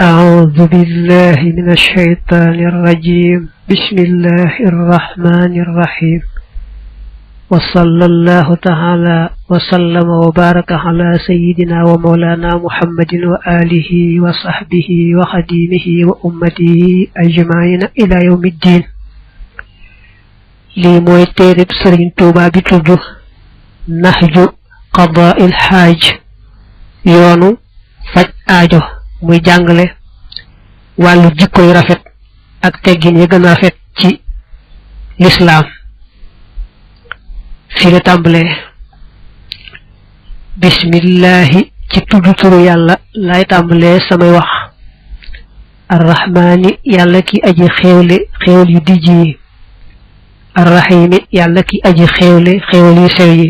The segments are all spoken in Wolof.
أعوذ بالله من الشيطان الرجيم بسم الله الرحمن الرحيم وصلى الله تعالى وسلم وبارك على سيدنا ومولانا محمد وآله وصحبه وخديمه وأمته أجمعين إلى يوم الدين لي موي تيرب سرين توبا بي تودو نهج قضاء الحاج يونو فاج آجو muy jàngale wàllu jikko yu rafet ak teggin yi gën a rafet ci lislaam fi la tàmbalee bismillahi ci tudd turu yàlla lay tàmbalee samay wax arrahmaani yàlla ki aji xéewle xéewal yu dijj yi arrahimi yàlla ki aji xéewle xéewal yu sew yi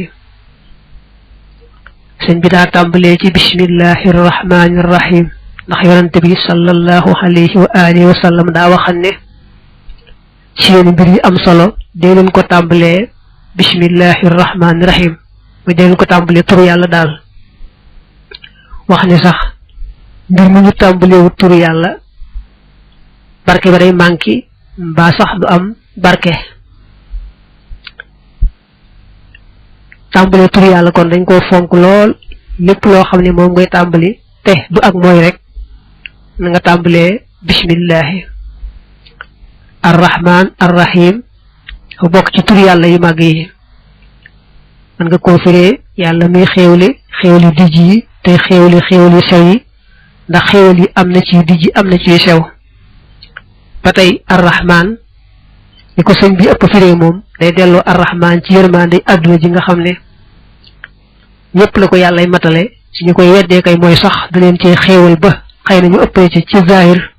sëñ bi daa tàmbalee ci bismillahi arrahmaani arrahim ndax yonante bi sallallahu alayhi wa alihi wa sallam daa waxan ne ci yéen mbir yi am solo dee leen ko tàmbalee bismillahi rahmaani rahim muy dee leen ko tàmbalee turu yàlla daal wax ne sax mbir mu ñu tàmbalee wut turu yàlla barke ba day manki mbaa sax du am barke tàmbalee turu yàlla kon dañ koo fonk lool lépp loo xam ne moom ngay tàmbali te du ak mooy rek na nga tàmbalee bismillahi arrahman arrahim bokk ci tur yàlla yu màgg yi man nga koo firee yàlla muy xéewle xéewal yu dijj yi tey xéewle xéewal yu sew yi ndax xéewal yi am na ci dijj am na ci sew ba tey arrahman ni ko sëñ bi ëpp firee moom day delloo arrahman ci yërmande àdduna ji nga xam ne ñëpp la ko yàllay matale ci ñu koy weddee kay mooy sax da leen ci xéewal ba xëy na ñu ëppee ci zahir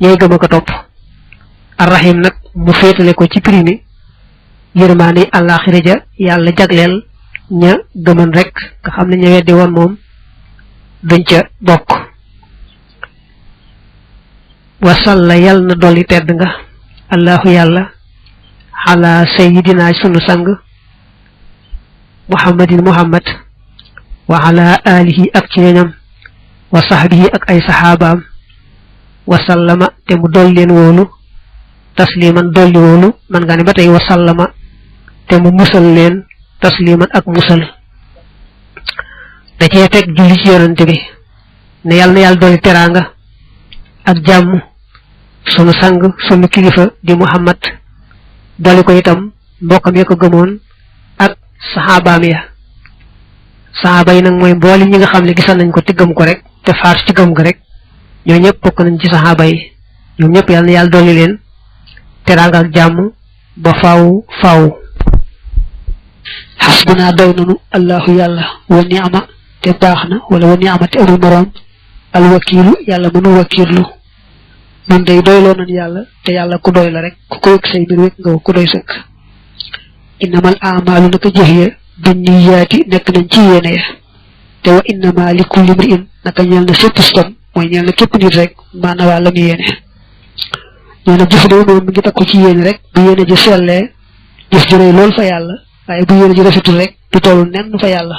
ñooy gëm a ko topp arrahim nag mu féetale ko ci primi yërmaande àllaaxira ja yàlla jagleel ña gëman rek nga xam ne ña weddi woon moom duñ ca bokk wasalla yàlla na dolli tedd nga allahu yàlla ala sayidina sunu sang muhammadin muhammad wa ala alihi ak ci ñoñam wa sahbihi ak ay saxaabaam wa sallama te mu dolli leen wóolu tasliman dolli wóolu man nga ne ba tey wa sallama te mu musal leen tasliman ak musal da cee teg julli ci yonante bi ne yàlla na yàlla dolli teraanga ak jàmm sunu sang sunu kilifa di muhammad dolli ko itam mbokkam ya ko gëmoon ak saxaabaam ya saxaaba yi nag mooy mbooli ñi nga xam ne gisal nañ ko te gëm ko rek te faar ci gëm ga rek ñoo ñëpp bokk nañ ci saxaaba yi ñoom ñëpp yàlla na yàlla dolli leen teraanga ak jàmm ba faaw faaw xasbuna doy nanu allahu yàlla wa ni'ma te baax na wala wa ni'ma te amul moroom alwakiilu yàlla mënu wakiirlu ñun day doyloo nañ yàlla te yàlla ku doy la rek ku ko wëkk say mbir wëkk nga ku doy sëkk innamal a'maalu naka jëf ya binniyaati nekk nañ ci yéene ya te wa innama li kulli imri'in naka ñeel na sépp stom mooy ñeel na képp nit rek maana waa la mu yéene ñoo na jëf day moom mi ngi takku ci yéene rek bu yéene ji sellee jëf ji rëy lool fa yàlla waaye bu yéene ji rafetul rek du tollu nenn fa yàlla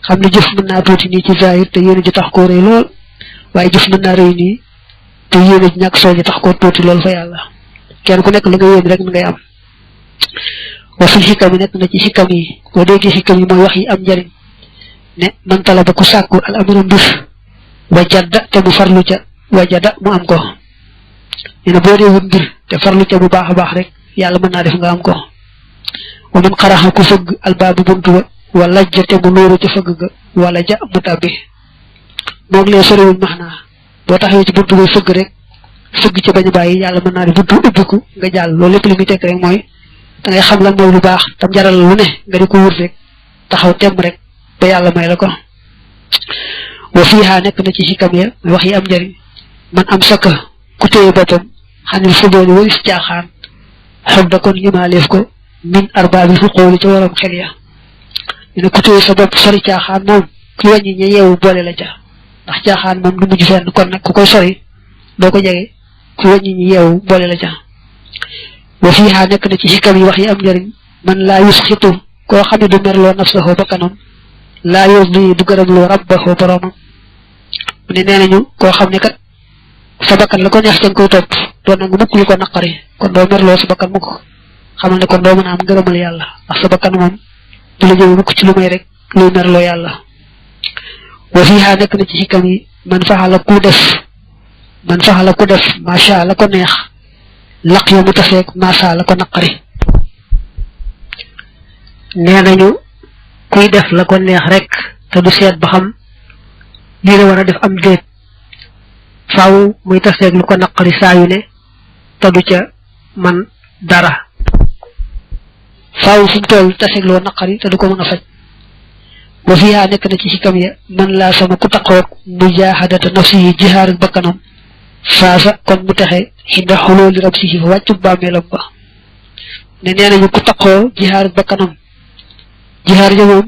xam ne jëf mën naa tuuti nii ci zahir te yéene ji tax koo rëy lool waaye jëf mën naa rëy nii te yéene ji ñàkk soo ji tax koo tuuti lool fa yàlla kenn ku nekk li nga yéene rek mi ngay am wa fil xikam yi nekk na ci xikam yi boo déggee xikam yi mooy wax yi am njariñ ne man talaba ku sàkku al amira mbir wajada te mu farlu ca wajada mu am ko ñu ne boo dee wut mbir te farlu ca bu baax a baax rek yàlla mën naa def nga am ko wa man xaraxa ku fëgg albaabu buntu ba wala ja te mu nóoru ca fëgg ga wala ja mu tàbbi moog lee soriwuñ max naa boo taxawee ci buntu bay fëgg rek fëgg ca bañ a bàyyi yàlla mën naa def buntu ubbiku nga jàll loolu lépp li muy tekk rek mooy da ngay xam lan mooy lu baax tam jaral lu ne nga di ko wut rek taxaw temm rek ba yàlla may la ko wa fiiha nekk na ci xikam ya wax yi am njëriñ man am sakka ku téye boppam xanil fudooni walis caaxaan xob da kon limaaleef ko min arbaabi fu xooli ca waram xel ya ñu ne ku téye sa bopp sori caaxaan moom ku wàññi ña yeewu boole la ca ndax caaxaan moom du mujj fenn kon nag ku koy sori doo ko jege ku wàññi ñi yeewu boole la ca wa fiiha nekk na ci xikam yi wax yi am njëriñ man laa yusxitu koo xam ne du merloo nafsahu ba kanam laa yurdi du gërëm loo rabbahu boromam mu ne nee nañu koo xam ne kat sa bakkan la ko neex ca nga koy topp doo nangu mukk lu ko naqari kon doo merloo sa bakkan mukk xamal ne kon doo mën a am ngërëmal yàlla ndax sa bakkan moom du la jëme mukk ci lu may rek luy merloo yàlla wa fiha nekk na ci xikam yi man faxala ku def macha la ko neex laq yo mu taseeg macha la ko naqari nee nañu kuy def la ko neex rek te du seet ba xam lii la war a def am déet faaw muy taseeg lu ko naqari saa yu ne te du ca man dara faaw fu mu toll taseeg loo naqari te du ko mën a faj wa fiha nekk na ci xikam ya man laa sama ku taqoog mujaahadata nafsihi jihaar ak bakkanam faasa kon mu texe xinda xolooli rab si fa wàccu bàmmeelam ba ne nee nañu ku taqoo jihaar ak bakkanam jihaar ja moom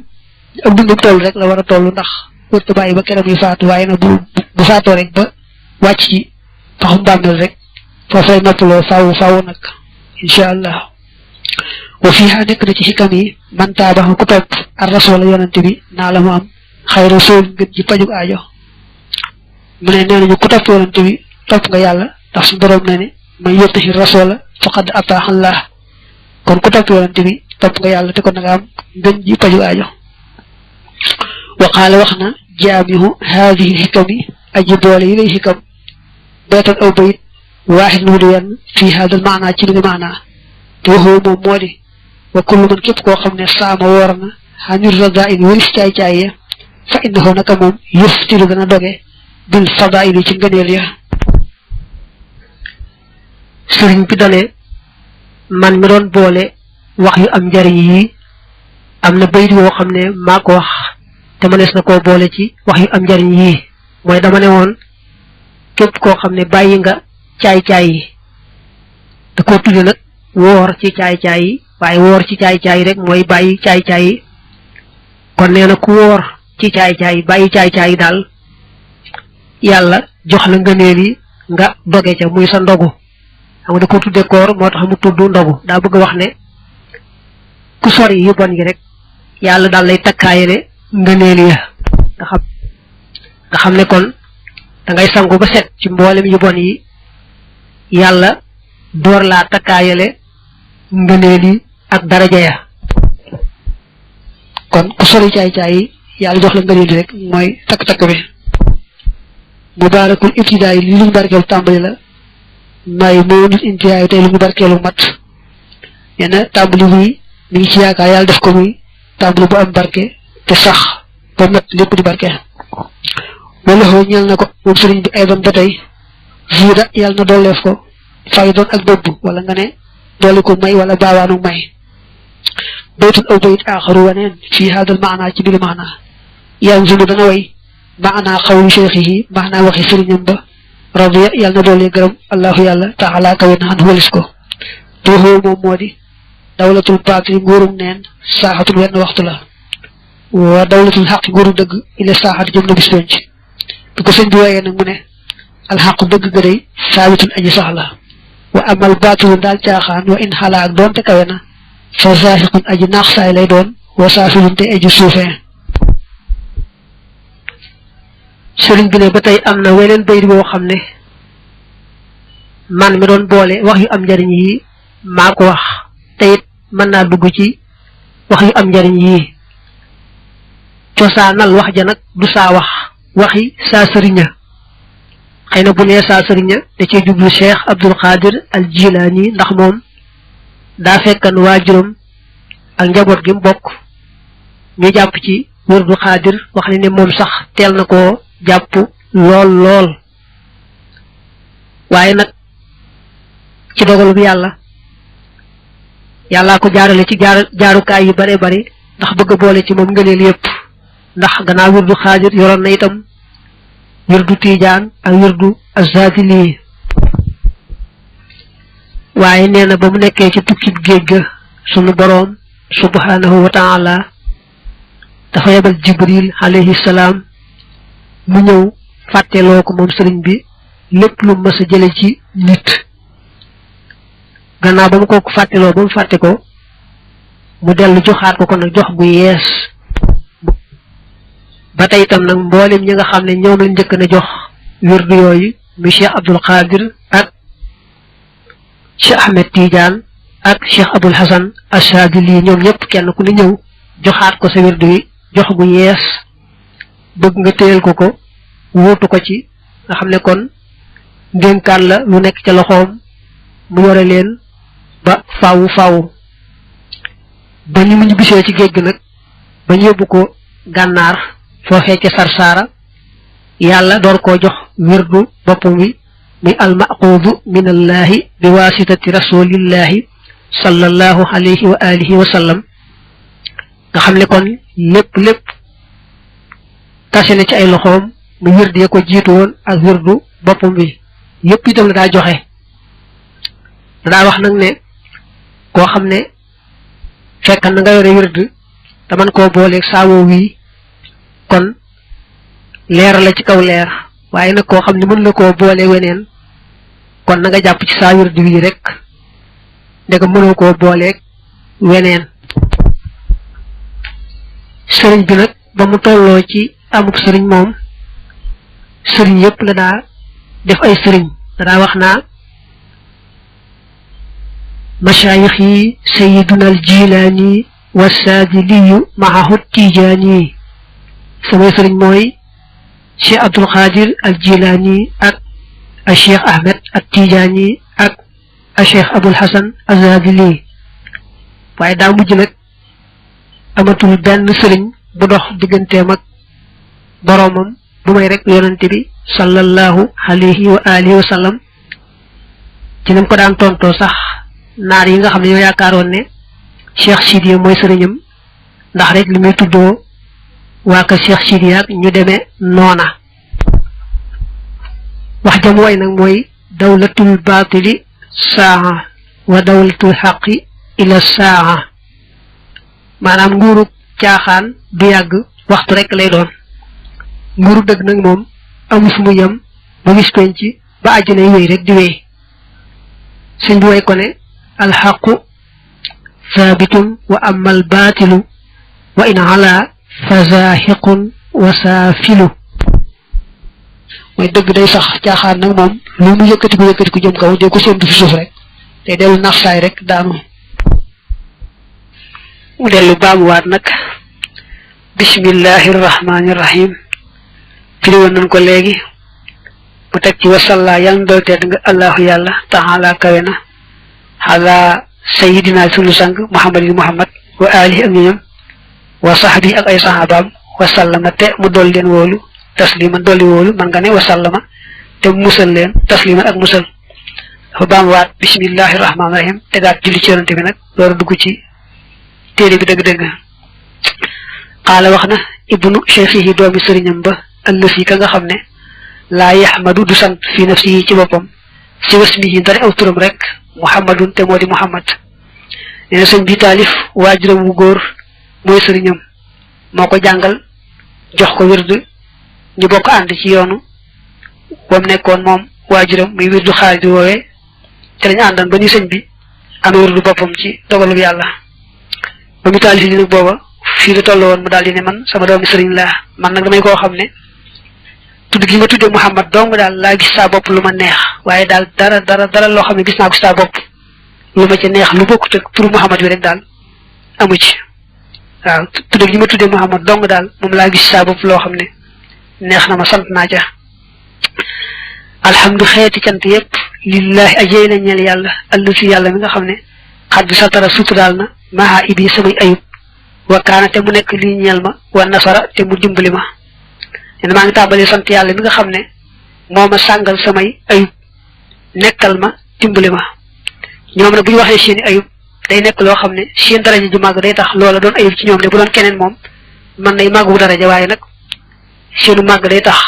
ak dundum toll rek la war a toll ndax wërta bàyyi ba keram yi faatu waaye nag bu faatoo rek ba wàcc ci taxum bàmmeel rek foofay noppaloo faaw nag incha allah wa fiha nekk na ci xikam yi man taabaxa ku topp ar rasul yonante bi naa la mu am xayra sool ngën ji pajug aajo mu ne nee nañu ku topp yonante bi topp nga yàlla ndax suñu borom ne ne man yutihi rasula faqad ataaha Allah kon ku topp yonante bi topp nga yàlla te kon nga am ngën ji pajug aajo wa qaala wax na jaamihu haadihi xikami aji boole yi lay xikam baytan aw bayit waaxid lu mu di wenn fii haadal maanaa ci li nga maanaa te waxoo moom moo di wa kullu man képp koo xam ne saama woor na xanir rada in waris caay-caay ya fa innahu naka moom yuftiru dana doge bil fadaili ci ngëneel ya sëriñ bi dane man mi doon boole wax yu am njariñ yi am na bayit woo xam ne maa ko wax te mënees na koo boole ci wax yu am njariñ yi mooy dama ne woon képp koo xam ne bàyyi nga caay-caay yi da koo tudde nag woor ci caay-caay yi waaye woor ci caay-caay yi rek mooy bàyyi caay-caay yi kon nee na ku woor ci caay-caay yi bàyyi caay-caay yi daal yàlla jox la ngëneel yi nga doge ca muy sa ndogu xam nga da ko tudde koor moo tax mu tudd ndogu daa bëgg wax ne ku sori yu bon yi rek yàlla daal lay takkaayale ngëneel ya nga xam ne kon da ngay sangu ba set ci mboolem yu bon yi yàlla door laa takkaayale ngëneel yi ak daraja ya kon ku sori caay-caay yi yàlla jox la ngëneel yi rek mooy takk-takk bi mubaarakul ibtidaay li luñu barkeelu tàmbali la may moo nit intiyaay tey lu ñu barkeelu mat yenn tàmbali bi mi ngi ci yaakaar yàlla def ko muy tàmbali bu am barke te sax ba mat lépp di barke wala xoo ñeel na ko moom sëriñ bi ay doon ba tey jiida yàlla na dooleef ko fay doon ak bëbb wala nga ne doole ko may wala baawaanu may baytun aw bayit aaxaru waneen fii haadal maanaa ci biir maanaa yan zulu dana way maanaa xawlu cheikhihi maanaa waxi sëriñam ba radiya yàlla na doole gërëm allahu yàlla taala kawe na xan walis ko tuuxoo moom moo di dawlatul baatili nguurum neen saaxatul wenn waxtu la wa dawlatul xaq nguuru dëgg ila saaxat jëm na bis penc bi ko sëñ bi wooyee nag mu ne alxaqu dëgg gëday saabitun aji sax la wa amal baatilu daal caaxaan wa in xalaa ak doonte kawe na fa zaahiqun aji naax saay lay doon wa saafilun te aji suufee sëriñ bi ne ba tey am na weneen bayit boo xam ne man mi doon boole wax yu am njariñ yi maa ko wax te it mën naa dugg ci wax yu am njariñ yi cosaanal wax ja nag du saa wax waxi saa sëriña xëy na bu nee saa sëriña da cee jublu Cheikh Abdul Qadir al Jilaani ndax moom daa fekkan waajuram ak njaboot gi mu bokk ñu jàpp ci wërdu Qadir wax ne moom sax teel na koo jàpp lool waaye nag ci dogalu bi yàllaa ko jaarale ci jaarukaay yu bare bari ndax bëgg a boole ci moom ngëneel yépp ndax gannaaw wirdu xaadir yoroon na itam wirdu tiijaan ak wirdu azadili waaye nee na ba mu nekkee ci tukkib géej ga sunu boroom subhanahu wa taala dafa yebal jibril alayhi salaam mu ñëw fàtteloo ko moom sëriñ bi lépp lu mës a jële ci nit gannaaw ba mu ko fàtteloo ba mu fàtte ko mu dellu joxaat ko nag jox gu yees ba tey itam nag mboolem ñi nga xam ne ñoom lañ njëkk na jox wirdu yooyu mi Cheikh Abdul Qadir ak Cheikh Ahmed Tidiane ak Cheikh Abul Hasan Asadili ñoom ñëpp kenn ku ne ñëw joxaat ko sa wirdu wi jox gu yees bëgg nga téyel ko wuutu ko ci nga xam ne kon ndénkaan la lu nekk ca loxoom mu yore leen ba faawu ba ñu mu bisee ci géej gi nag ba ñu yóbbu ko gànnaar foofee ca Sarsara yàlla door koo jox wirdu boppam wi muy almaquudu min allahi bi wasitati rasulillahi sallallahu alayhi wa alihi wa sallam nga xam ne kon lépp tase na ci ay loxoom mu wirdu ya ko jiitu woon ak wirdu boppam bi yépp itam la daa joxe daa wax nag ne koo xam ne fekk na nga yore wirdu te man koo booleeg saawoo wii kon leer la ci kaw leer waaye nag koo xam ne mën la koo boole weneen kon na nga jàpp ci saa wirdu wii rek ndega mënoo koo booleeg weneen sëriñ bi nag ba mu tolloo ci amuk sëriñ moom sëriñ yépp la daa def ay sëriñ da daa wax naa mashayikh yi sayiduna al jilaani wasaadiliyu maahu tijaani samay sëriñ mooy Cheikh Abdul Qadir al jilaani ak a Cheikh Ahmed at tijaani ak a Cheikh Abul Hasan azadili waaye daa mujj nag amatul benn sëriñ bu dox digganteem ak boroomam bu may rek yonante bi sallallahu alayhi wa alihi wa sallam ci nam ko daan tontoo sax naar yi nga xam ne ñoo yaakaaroon ne Cheikh Sidiya mooy sëriñam ndax rek li muy tuddoo waa ka Cheikh Sidiya ñu demee noona wax jam way nag mooy dawlatul baatili saa wa dawlatul xaqi ila saa maanaam nguuru caaxaan du yàgg waxtu rek lay doon nguuru dëgg nag moom amu fu mu yem ba gis penc ba àjjana wéy rek di wéy sëñ bi way ko ne alxaqu thabitun wa amma albaatilu wa in ala fa zaahiqun wa saafilu mooy dëgg day sax caaxaan nag moom lu mu yëkkati ko jëm kaw dee ko séntu fi suuf rek te dellu nax saay rek daanu mu dellu baamuwaat nag bismillahi rahmaani rahim firi woon nañ ko léegi mu teg ci wasalla yàlla na dool tedd nga allahu yàlla taala kawe na xala sayidina sunu sang muhammadin muhammad wa alihi ak ñoñam wa sahbi ak ay sahabaam wasallama te mu dool leen wóolu tasliman dolli wóolu man nga ne wasallama te mu musal leen tasliman ak musal dafa baamuwaat bismillahi rahmaani rahim tegaat julli ci yonante bi nag door a dugg ci téere bi dëgg-dëgg qaala wax na ibnu cheikhihi doomi sëriñam ba allësi ka nga xam ne laa yaxmadu du sant fi nafsihi ci boppam si wasmihi ndare aw turam rek muhammadun te moo di muhammad nee na sëñ bi taalif waajuram wu góor mooy sëriñam moo ko jàngal jox ko wirdu ñu bokk ànd ci yoonu wam nekkoon moom waajuram muy wirdu xaalis bi woowee te lañu àndan ba ñu sëñ bi am wirdu boppam ci dogalub yàlla ba mu taalif li nag booba fii la toll woon mu daal di ne man sama doomi sëriñ laa man nag damay koo xam ne tudd gi ma tuddee Muhammad dong daal laa gis saa bopp lu ma neex waaye daal dara loo xam ne gis naa ko saa bopp lu ma ci neex lu bokkut ak turu Muhammad bi rek daal amu ci waaw tudd gi ma tuddee Muhammad dong daal moom laa gis saa bopp loo xam ne neex na ma sant naa ca alhamdu xeeti cant yépp lillahi ajey la ñeel yàlla allu si yàlla mi nga xam ne xat bi satara suturaal na maa ibi samay ayub wa kaana te mu nekk lii ñeel ma wa nasara te mu dimbali ma nen maa ngi tàmbalee sant yàlla mi nga xam ne moo ma sàngal samay ayub nekkal ma dimbali ma ñoom nag bu ñu waxee seeni ayub day nekk loo xam ne seen daraja ji màgg day tax loola doon ayub ci ñoom ne bu doon keneen moom man nay màggu daraja waaye nag seenu màgg day tax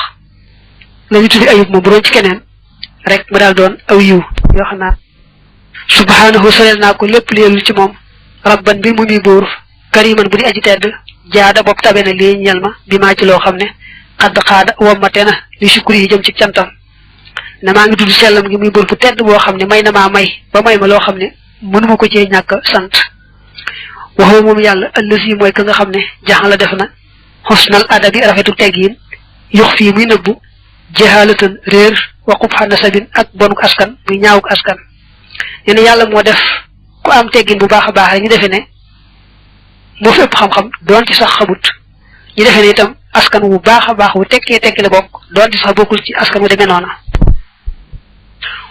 la ñu tuddi ayub moom bu doon ci keneen rek mu daal doon aw yiw yoo xam naa subhaanahu soreel naa ko lépp leelu ci moom rabban bi mu muy buur kariman bu di aji tedd jaada bopp tabe na lii ñel ma bi maa ci loo xam ne xadd xaada wommate na li sukkur yi jëm ci cantam ne maa ngi tudd sellam gi muy buur bu tedd boo xam ne may na maa may ba may ma loo xam ne mënuma ko cee ñàkk sant waxoo moom yàlla ëllësi mooy ka nga xam ne jaxan la def na xusnal adabi rafetu teggiin yux fii muy nëbbu jahalatan réer wa qubha nasabin ak bonuk askan muy ñaawuk askan nee na yàlla moo def ku am teggin bu baax a baax rek ñu defee ne moo fi ëpp xam-xam doon ci sax xamut ñu defee ne itam askan wu baax a baax wu tekkee tekki la bokk doon ci sax bokkul ci askan wu demee noona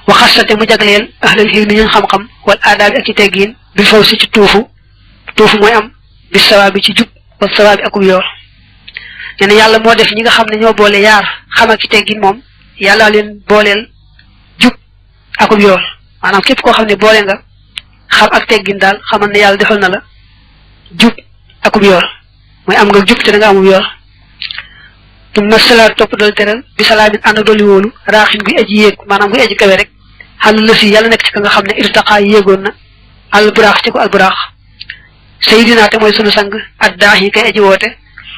waxasate mu jagleel ahlal hilmi ñu xam-xam wal aadaabi ak ci teggin bil faw si ci tuufu mooy am bis sawaabi ci jub wal sawaabi akub yool nee na yàlla moo def ñi nga xam ne ñoo boole yaar xam ak ci teggin moom yàlla leen booleel jub akub yool maanaam képp koo xam ne boole nga xam ak teggin daal xamal ne yàlla defal na la jub akub yool mooy am nga jub te da nga amub yool tumma salaat topp dal teral bi salaamin ànd ak dolli wóolu raaxin guy aji yéeg maanaam guy aji kawe rek xàll la si yàlla nekk ci ka nga xam ne irtaqaa yéegoon na alburaax ci ko alburaax sayidina te mooy sunu sang addaax yi kay aji woote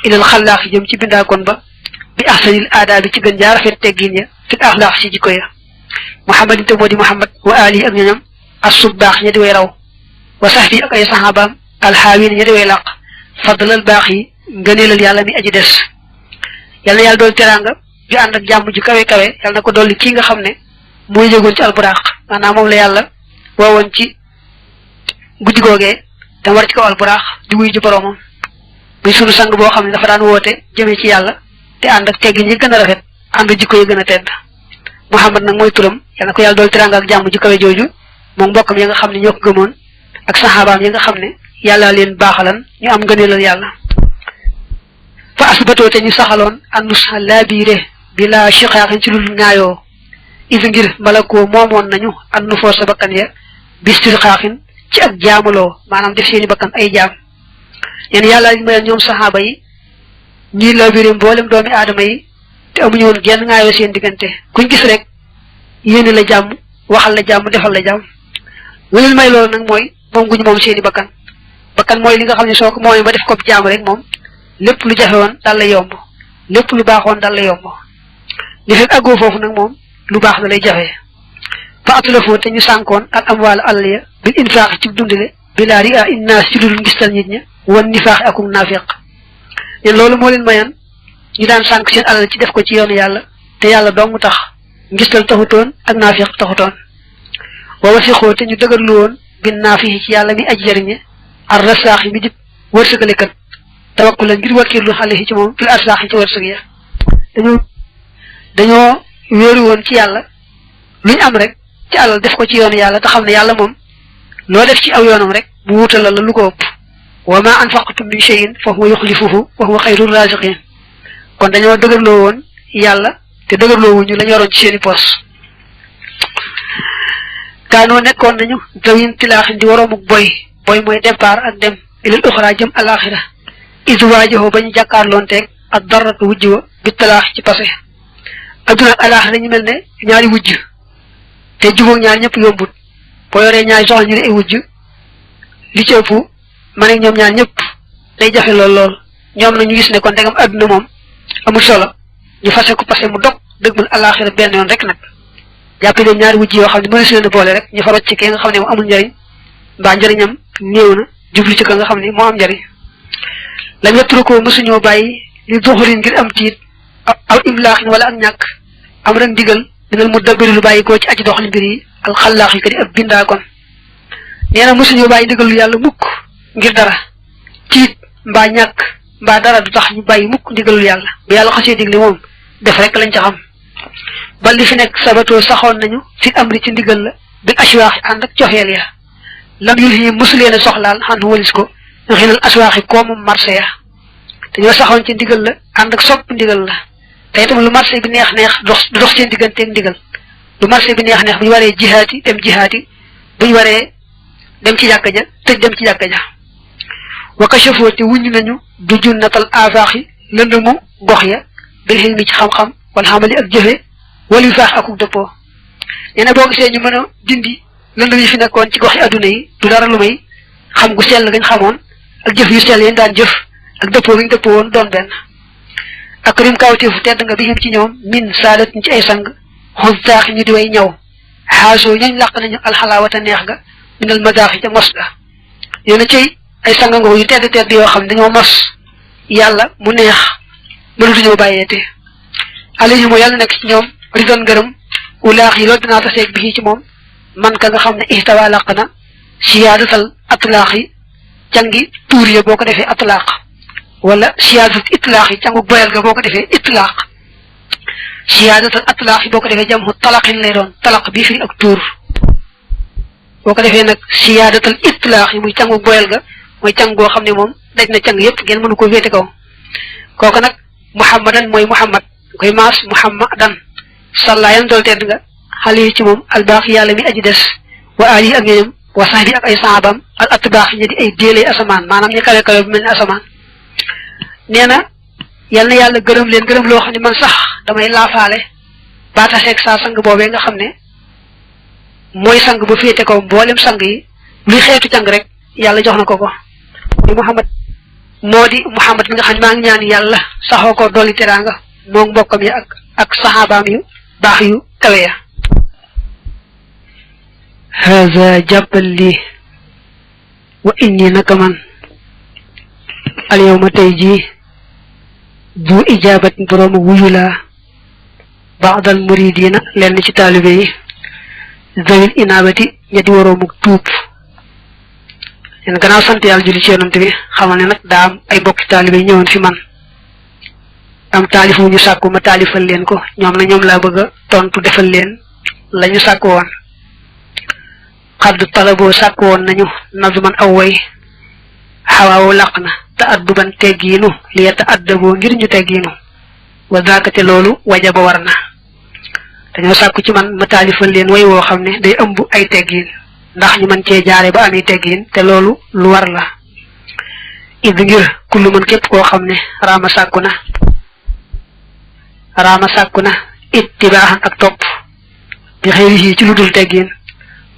ilal xallaax yi jëm ci bindaakoon ba bi ahsanil aadaa bi ci gën jaar rafet teggin ya fil axlaax ci jikko ya muhammadin te moo di muhammad wa alihi ak ñoñam assub baax ña di way raw wa sahbi ak ay saxaabaam alxaawin ña di way làq faddalal baax yi ngëneelal yàlla mi aji des yàlla na yàlla dool teraanga ju ànd ak jàmm ju kawe kawe yàlla na ko dolli kii nga xam ne mooy yëgoon ci alburaax maanaam moom la yàlla woowoon ci guddi googee te war ci kaw alburaax di wuy ji boroomam muy sunu sang boo xam ne dafa daan woote jëmee ci yàlla te ànd ak teggin yi gën a rafet ànd jikko yi gën a tedd muhammad nag mooy turam yàlla na ko yàlla dool teraanga ak jàmm ju kawe jooju moom mbokkam yi nga xam ne ñoo ko gëmoon ak saxaabaam yi nga xam ne yàlla leen baaxalan ñu am ngëneelal yàlla fa asbatoo te ñu saxaloon annus laabiire bi laa shiqaaxin ci lul ngaayoo is ngir malakoo moomoon nañu annu foor sa bakkan ya bistir xaaxin ci ak jaamaloo maanaam def seeni bakkan ay jaam yéen yàlla li mayal ñoom saxaaba yi ñuy laabiire mboolem doomi aadama yi te amuñu woon genn ngaayoo seen diggante kuñ gis rek yéene la jàmm waxal la jàmm defal la jàmm lu may loolu nag mooy moom guñu moom seeni bakkan mooy li nga xam ne soo ko moomee ba def ko jaam rek moom lépp lu jafe woon dal la yomb lépp lu baaxoon dal la yomb li fekk àggoo foofu nag moom lu baax da lay jafe fa atlafoo te ñu sànkoon al amwaal àll ya bil infaaxi ci dundale bilaa ri a innaas ci dul ngistal nit ña wan nifaaxi akum naafiq leen loolu moo leen mayoon ñu daan sànk seen alal ci def ko ci yoonu yàlla te yàlla dong tax ngistal taxutoon ak naafiq taxutoon wa wasixoo te ñu dëgërlu woon bin naafihi ci yàlla mi aji jëriñe ar rasaax yi mi dib wërsëgalekat tawakkulan ngir wakkiirlu xale yi ci moom fil arsaax yi ci wërsëg ya dañoo wéeru woon ci yàlla luñ am rek ci alal def ko ci yoonu yàlla te xam ne yàlla moom loo def ci aw yoonam rek mu wutal la lu ko ëpp wa ma anfaqtum min shay'in fa huwa yuxlifuhu wa huwa xayrul raziqin kon dañoo dëgërloo woon yàlla te dëgërloo wuñu la ñu waroon ci seeni poos kaanoo nekkoon nañu dawin tilaaxin di waroomuk boy mooy départ ak dem ilal uxra jëm alaxira is waajoxoo ba ñu jàkkaarloonteeg ak daratu wujj wa bi talaax ci passé adduna ak alaxira ñu mel ne ñaari wujj te jubóog ñaar ñëpp yombut boo yoree ñaari soxla ñu ne ay wujj li ci ëpp man ak ñoom ñaar ñëpp day jafe lool ñoom na ñu gis ne kon ndegam adduna moom amul solo ñu fase ko passé mu dog dëgmal alaxira benn yoon rek nag jàppee leen ñaari wujj yoo xam ne mënees leen a boole rek ñu fa rocc ci ki nga xam ne moom amul njëriñ mbaa njëriñam néew na jublu ci ka nga xam ne moo am njëriñ lam yettru mësuñoo bàyyi li duxurin ngir am tiit aw imlaaxin wala ak ñàkk am rek ndigal dinal mu dabbiri lu bàyyi koo ci aji doxal mbir yi alxallaax yi ka di ab bindaa kon nee na mësuñoo bàyyi ndigal lu yàlla mukk ngir dara tiit mbaa ñàkk mbaa dara du tax ñu bàyyi mukk ndigalul yàlla bu yàlla xasee digle moom def rek lañ ca xam bal li fi nekk sabatoo saxoon nañu fi amri ci ndigal la bil aswaaxi ànd ak coxeel ya lam yul yi mosuleen a soxlaal xan walis ko xinal aswaaxi koomu marché ya dañoo saxoon ci ndigal la ànd ak sopp ndigal la te itam lu marché bi neex du dox seen digganteeg ndigal lu marché bi neex bu ñu waree jihaati dem jihaati bu ñu waree dem ci jàkka ja tëj dem ci jàkka ja wakachafoo te wuñu nañu du junnatal afaaxi lëndëmu gox ya bil xilmi ci xam-xam wala xamali ak jëfe wala yu faax akuk dëppoo nee na boo gisee ñu mën a dindi lëndëm yi fi nekkoon ci gox yi adduna yi du dara lu may xam gu sell gañ xamoon ak jëf yu sell yéen daan jëf ak dëppoo gi ñu dëppoo woon doon benn ak rim kawteefu tedd nga bi xem ci ñoom min saadat ci ay sang xos taax ñu di way ñaw xaasoo ñooñ làq nañu alxalaawata neex ga minal madaaxi ca mos ga nee na ci ay sang nga yu tedd yoo xam ne dañoo mos yàlla mu neex mënatuñoo bàyyeete alayhi mo yàlla nekk ci ñoom ridon ngërëm ulaax yi loolu dinaa taseeg bi ci moom man ka nga xam ne ihtawa laq na siyaadatal atlaax yi cangi tuur ya boo ko defee atlaax wala siyaadatal itlaax yi cangu boyal ga boo ko defee itlaax siyaadatal atlaax yi boo ko defee jamhu talaqin lay doon talaq bii firi ak tuur boo ko defee nag siyaadatal itlaax yi muy cangu boyal ga mooy càng goo xam ne moom daj na càng yépp ngeen mënu ko féete kaw kooku nag muhammadan mooy muhammad koy maas muhammadan salla yan dool tedd nga xale yi ci moom albaax yàlla mi aji des wa ali ak ñoñam wa sahbi ak ay sahabam al atbaax ñi di ay déelay asamaan maanaam ñu kawe kawe bu mel ni asamaan nee na yal na yàlla gërëm leen gërëm loo xam ne man sax damay laafaale baataseeg saa sang boobee nga xam ne mooy sang bu féete kaw mboolem sang yi luy xeetu càng rek yàlla jox na ko muy muhammad moo di muhammad mi nga xam ne maa ngi ñaan yàlla saxoo ko dolli teraanga moom mbokkam yi ak saxaabaam yu baax yu kawe ya haza jàppal lii wa inni naka man al yawma tey jii bu ijaabat boroomu wuyu laa baadal muridina lenn ci taalibe yi zawil inaabati ña di waroomu tuub leen gannaaw sant yàlla julli ci yonante bi xamal ne nag daa am ay bokki taalibe yi ñëwoon fi man am taalif wu ñu sàkku ma taalifal leen ko ñoom na ñoom laa bëgg a tontu defal leen la ñu sàkku woon xadd talaboo sàkku woon nañu nazman aw way xawaawu laq na te adduban teggiinu li ta addaboo ngir ñu teggiinu wa zaakate loolu wajaba war na dañoo sàkku ci man ma taalifal leen way woo xam ne day ëmb ay teggiin ndax ñu mën cee jaare ba ami teggiin te loolu lu war la id ngir kullu mën képp koo xam ne raama sàkku na ittibaaxan ak topp bi xëyri ci lu dul teggiin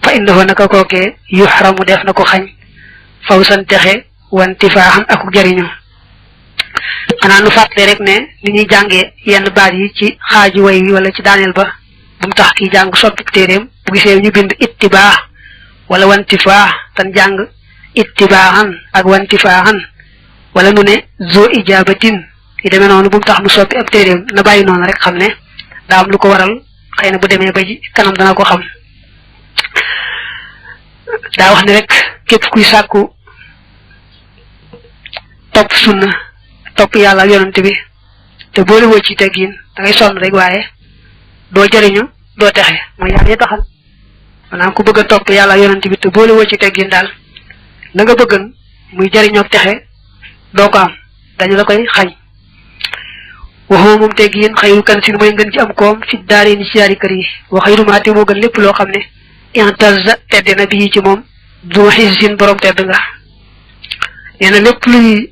fa innahu naka kookee yuxramu def na ko xañ faw san texe wantifaaxan ak jariñu xanaa nu fàttale rek ne li ñuy jàngee yenn baat yi ci xaaju way wi wala ci daaneel ba bu mu tax kii jàng soppi téeréem bu gisee ñu bind ittibaax wala wantifaax tan jàng ittibaaxan ak wantifaaxan wala nu ne zo ijaabatin yi demee noonu bu mu tax mu soppi ab téeréem na bàyyi noonu rek xam ne daa am lu ko waral xëy na bu demee ba ji kanam dana ko xam daa wax ne rek képp kuy sàkku topp sunna topp yàlla ak yonante bi te boole woo ci teggiin da ngay sonn rek waaye doo jëriñu doo texe mooy yaa ngi taxal maanaam ku bëgg a topp yàlla ak yonante bi te boole woo ci teggiin daal la nga bëggan muy jëriñoo texe doo ko am dañu la koy xañ waxoo moom teggiin xayru kan sin mooy ngën ci am koom fi daari ni ci yaari kër yi wa xayru maate moo gën lépp loo xam ne intaza tedd na bii ci moom du xisin borom tedd nga nee na lépp luy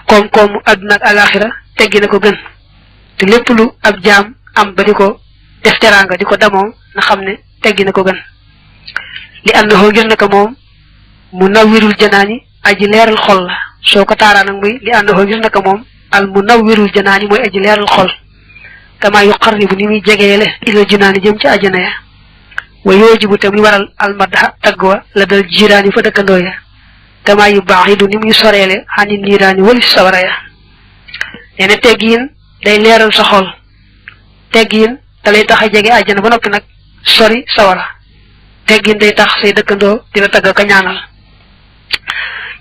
koom-koomu àdduna ak alaxira teggi na ko gën te lépp lu ab jaam am ba di ko def teraanga di ko damoo na xam ne teggi na ko gën li ànd na ngir naka moom mu nawwirul janaani aji leeral xol la soo ko taaraa nag muy li ànd na ngir naka moom al mu nawwirul janaani mooy aji leeral xol kama yu qarribu ni muy jegeele ilal jinaani jëm ci àjjana ya wa yoojibu te muy waral almadha tagg wa la dal jiraani fa dëkkandoo ya kama yu baax yi du ni muy soreele xani niiraani wali sawara ya nee na teggiin day leeral sa xol teggiin da lay tax a jege àjjana ba noppi nag sori sawara teggiin day tax say dëkkandoo dina tagg ka ñaanal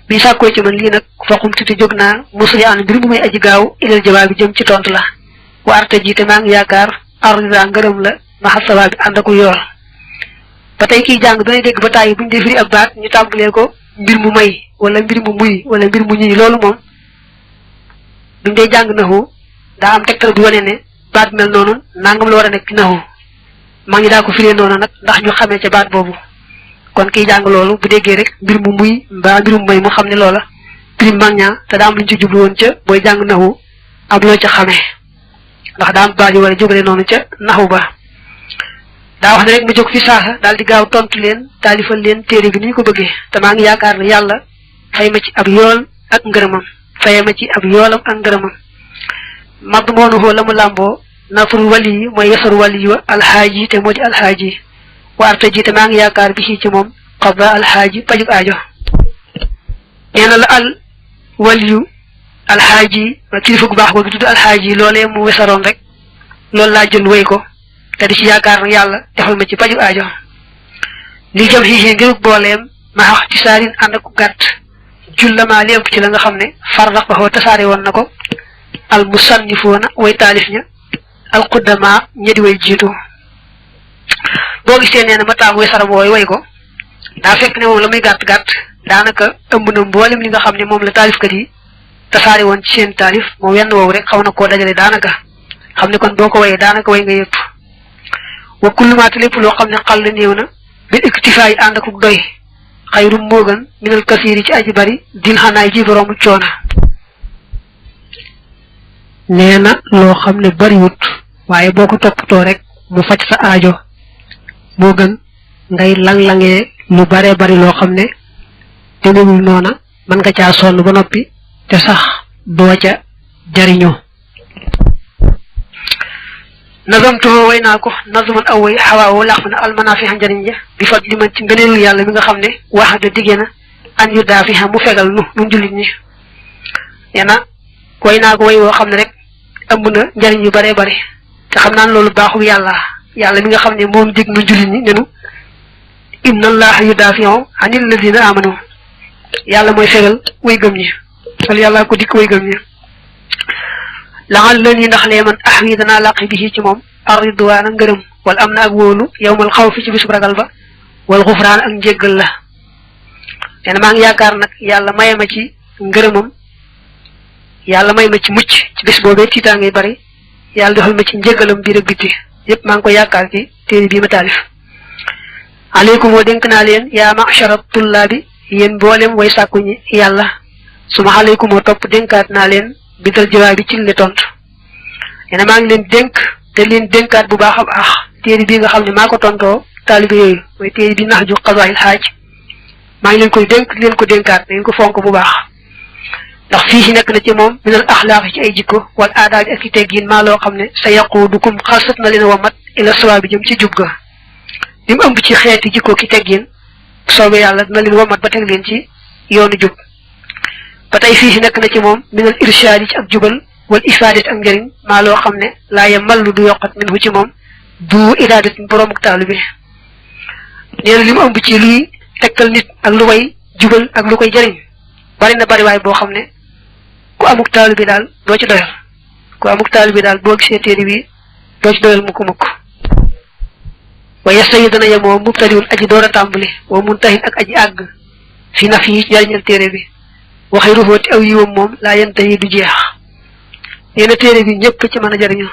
bi sàkkoo ci man lii nag foqum tuuti jóg naa musli an mbir mu may aji gaaw ilal jawaab bi jëm ci tontu la wa arte ji te maa ngi yaakaar arida ngërëm la maxa sawa bi ànd aku yool ba tey kiy jàng danay dégg ba tàyyi buñu dee firi ab baat ñu tàmbalee ko mbir mu may wala mbir mu muy wala mbir mu ñuy loolu moom buñu dee jàng naxu daa am tegtal bu wane ne baat mel noonu nangam la war a nekk naxu maa ngi daa ko firee noonu nag ndax ñu xamee ca baat boobu kon kiy jàng loolu bu déggee rek mbir mu muy mbaa mbir mu may mu xam ne loola prime mag ñaa te daa am lu ñu ci jublu woon ca booy jàng naxu am loo ca xamee ndax daa am baat yu war a jógale noonu ca naxu ba daa wax ne rek mu jóg fi saasa daal di gaaw tontu leen taalifal leen téere bi ni ñu ko bëggee te maa ngi yaakaar ne yàlla fay ma ci ab yool ak ngërëmam faye ma ci ab yoolam ak ngërëmam madd moonu xoo la mu làmboo nafru wali yi mooy yasaru wali yi wa alxaaji te moo di alxaaji waarta ji te maa ngi yaakaar bi ci moom xaba alxaaji pajuk aajo nee na la al waliyu alxaaji ma kilifa gu baax googu tudd alxaaji loolee mu wesaroon rek loolu laa jël way ko te di ci yaakaar nag yàlla defal ma ci paju aajo li jëm xii ngirug booleem ma wax ci saarin ànd ak gàtt jullama li ëpp ci la nga xam ne farrax baxoo tasaare woon na ko al musannifoona way taalif ña al quddama ña di way jiitu boo gisee nee na ma taamu wesaram wooy way ko daa fekk ne moom la muy gàtt-gàtt daanaka ëmb na mboolem li nga xam ne moom la taalifkat yi tasaare woon ci seen taalif moom wenn woowu rek xaw na koo dajale daanaka xam ne kon boo ko wayee daanaka way nga yëpp wa kullumaate lépp loo xam ne xal la néew na bil iktifaay ànd ak doy xayrum moo gën minal kasiiri ci aji bari dil xanaay ji boroomu coona nee na loo xam ne bariwut waaye boo ko toppatoo rek mu faj sa aajo moo gën ngay lang-langee lu baree bari loo xam ne demewul noona mën nga caa sonn ba noppi te sax doo ca jariñoo nazamtuhu way naa ko nazuman aw way xawaawo làq na almanaafixa njariñ ja bi fat li man ci ngëneelu yàlla mi nga xam ne waxda diggée na an yu daafixa mu fegal nu jullit ñi nee na way naa ko way woo xam ne rek ëmb na njariñ yu baree bari te xam naan loolu baaxul yàlla mi nga xam ne moom dig nu jullit ñi nenu inna allaha yudaafiu anil ladina amanu yàlla mooy fegal way gëm ñi wala yàlla ko dikk way gëm ñi laxal lën yi ndax lee man ax wi danaa làqi bi ci moom arridwaana ngërëm wala am na ak wóolu yowmal xaw fi ci bisub ragal ba wal xufraan ak njéggal la nee na maa ngi yaakaar nag yàlla maye ma ci ngërëmam yàlla may ma ci mucc ci bis boobee tiitaa ngay bari yàlla defal ma ci njéggalam biir ak biti yépp maa ngi ko yaakaar ci téere bii ma taalif aleykum wa dénk naa leen yaa machara tullaabi yéen mboolem way sàkku ñi yàlla suma aleykum wa topp dénkaat naa leen bidal jawaab bi ci le tontu nee na maa ngi leen dénk te leen dénkaat bu baax a baax téere bii nga xam ne maa ko tontoo taalibe yooyu mooy téere bi nax ju xasaayil xaaj maa ngi leen koy dénk leen ko dénkaat dañ ko fonk bu baax ndax fii si nekk na ci moom minal axlaaq ci ay jikko wal aadaab bi ak i teggiin maa loo xam ne sa yaquudukum xalsat na leen wamat ila sawaab bi jëm ci jub ga li mu ëmb ci xeeti jikko ki teggiin soobee yàlla dina leen wamat ba teg leen ci yoonu jub ba tey fii si nekk na ci moom minal irshaad ci ak jubal wal ifaadat ak njëriñ maa loo xam ne laa ya mallu du yokkat min hu ci moom du iraadat boroomu taalu bi nee na li mu ëmb ci luy tegtal nit ak lu koy jubal ak lu koy jëriñ bari na bari waay boo xam ne ku amuk taalu bi daal doo ci doyal ku amuk taalu bi daal boo gisee téere bi doo ci doyal mukk wa yastayi dana yemoo mubtadiwul aji door a tàmbali wa muntahin ak aji àgg fi naf yi jariñal téere bi waxi rufooti aw yiwam moom laa yantahi du jeex nee na téere bi ñëpp ci mën a jariñu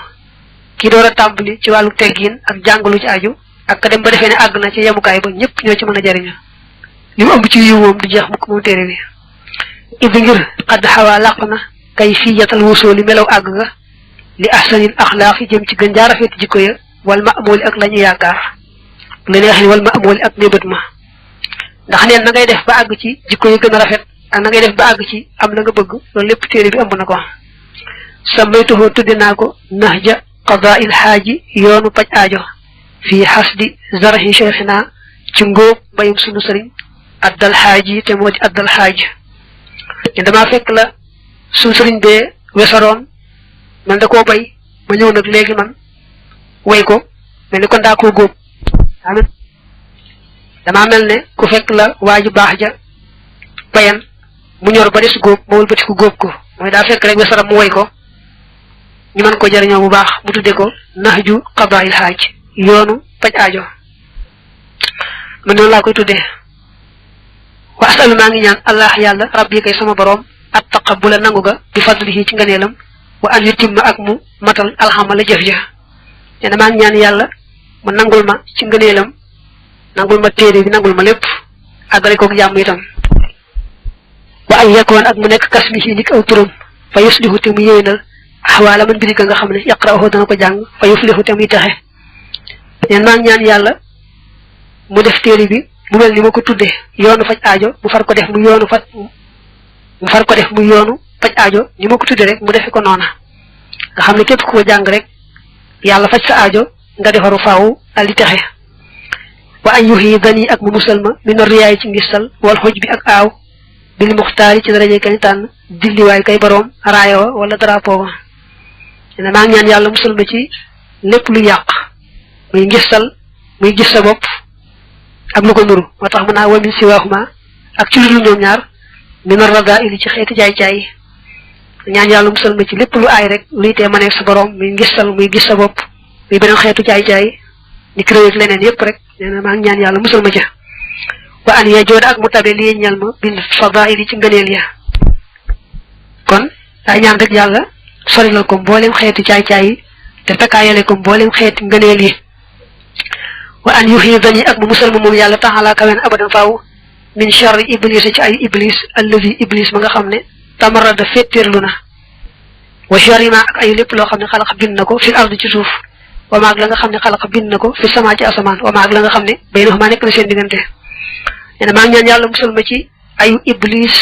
kii door a tàmbali ci wàllu teggiin ak jàngalu ci aju ak ka dem ba defee ne àgg na ci yemukaay ba ñëpp ñoo ci mën a jariñu li mu ëmb ci yiw moom du jeex mukk moom téere bi idi ngir xadd xawaa làq na kay fii yatal wusooli melaw àgg nga li ahsanil axlaaq yi jëm ci gën jaa rafet jikko ya wal ma amooli ak la ñu yaakaar la neex ni wal ma amooli ak mébét ma ndax neen na ngay def ba àgg ci jikko yi gën a rafet ak na ngay def ba àgg ci am la nga bëgg loolu lépp téere bi ëmb na ko sa maytuhoo tudde naa ko nahja qadaa'il xaaji yoonu paj aajo fii xasdi zarahi cheikhina ci ngóob mbayum sunu sëriñ addal xaaji te moo di addal xaaj ne damaa fekk la sunu sëriñ bee wesaroon man da koo bay ma ñëw nag léegi man way ko mel ni kon daa koo góob damaa mel ne ku fekk la waa ji baax ja bayan mu ñor ba des góob ma wëlbati ko góob ko mooy daa fekk rek wesaram mu way ko ñu mën ko jariñoo bu baax mu tudde ko nahju qadaa'il xaaj yoonu paj aajo man noonu laa koy tuddee wa asalu maa ngi ñaan allah yàlla rabbi kay sama boroom at taqabbula nangu ga bi fadlihi ci nganeelam wa an yutimma ak mu matal alxamala jëf ja nee na maa ngi ñaan yàlla mu nangul ma ci ngëneelam nangul ma téere bi nangul ma lépp àggale koog jàmm itam wa an yakoon ak mu nekk kasmihi nik aw turam fa yuslihu te mu yéwénal axwaala man birika nga xam ne yaqra'uhu dana ko jàng fa yuflihu te muy taxe neen maa ngi ñaan yàlla mu def téere bi mu mel ni ma ko tuddee yoonu faj aajo mu far ko def mu yoonu faj aajo ni ma ko tuddee rek mu defe ko noona nga xam ne képp ku ko jàng rek yàlla faj sa aajo nga defaru faawu al di taxe wa an yuhyi dani ak mu musal ma min riyaay ci ngistal wal xoj bi ak aaw bil muxtaari ci daraje kañ tànn dilliwaay kay boroom raayo wala drapeau ba ne maa ngi ñaan yàlla musul ma ci lépp lu yàq muy ngistal muy gis sa bopp ak lu ko nuru moo tax mën naa wamin si waaxuma ak ci lu dul ñoom ñaar mina rada ili ci xeeti jaay-jaay ñaan yàlla musul ma ci lépp lu aay rek luy tee maneeg sa boroom muy ngistal muy gis sa bopp muy beneen xeetu jaay-jaay ni créé ak leneen yépp rek nee na maa ngi ñaan yàlla musul ma ca wa an ya jooda ak mu tabe li ñal ma bil fadaili ci ngëneel ya kon ay ñaan rek yàlla sorilal ko mboolem xeeti caay-caay yi te takkaayale ko mboolem xeeti ngëneel yi wa an yuhidani ak mu musal ma moom yàlla taala kawen abadan faaw min charri iblis ci ay iblis allazi iblis ma nga xam ne tamarada féttéerlu na wa charri ma ak ay lépp loo xam ne xalaqa bind na ko fil ardi ci suuf wa maag la nga xam ne xalaqa bind na ko fi sama ci asamaan wa maag la nga xam ne baynahuma nekk na seen diggante nee na maa ngi ñaan yàlla musal ma ci ayu iblis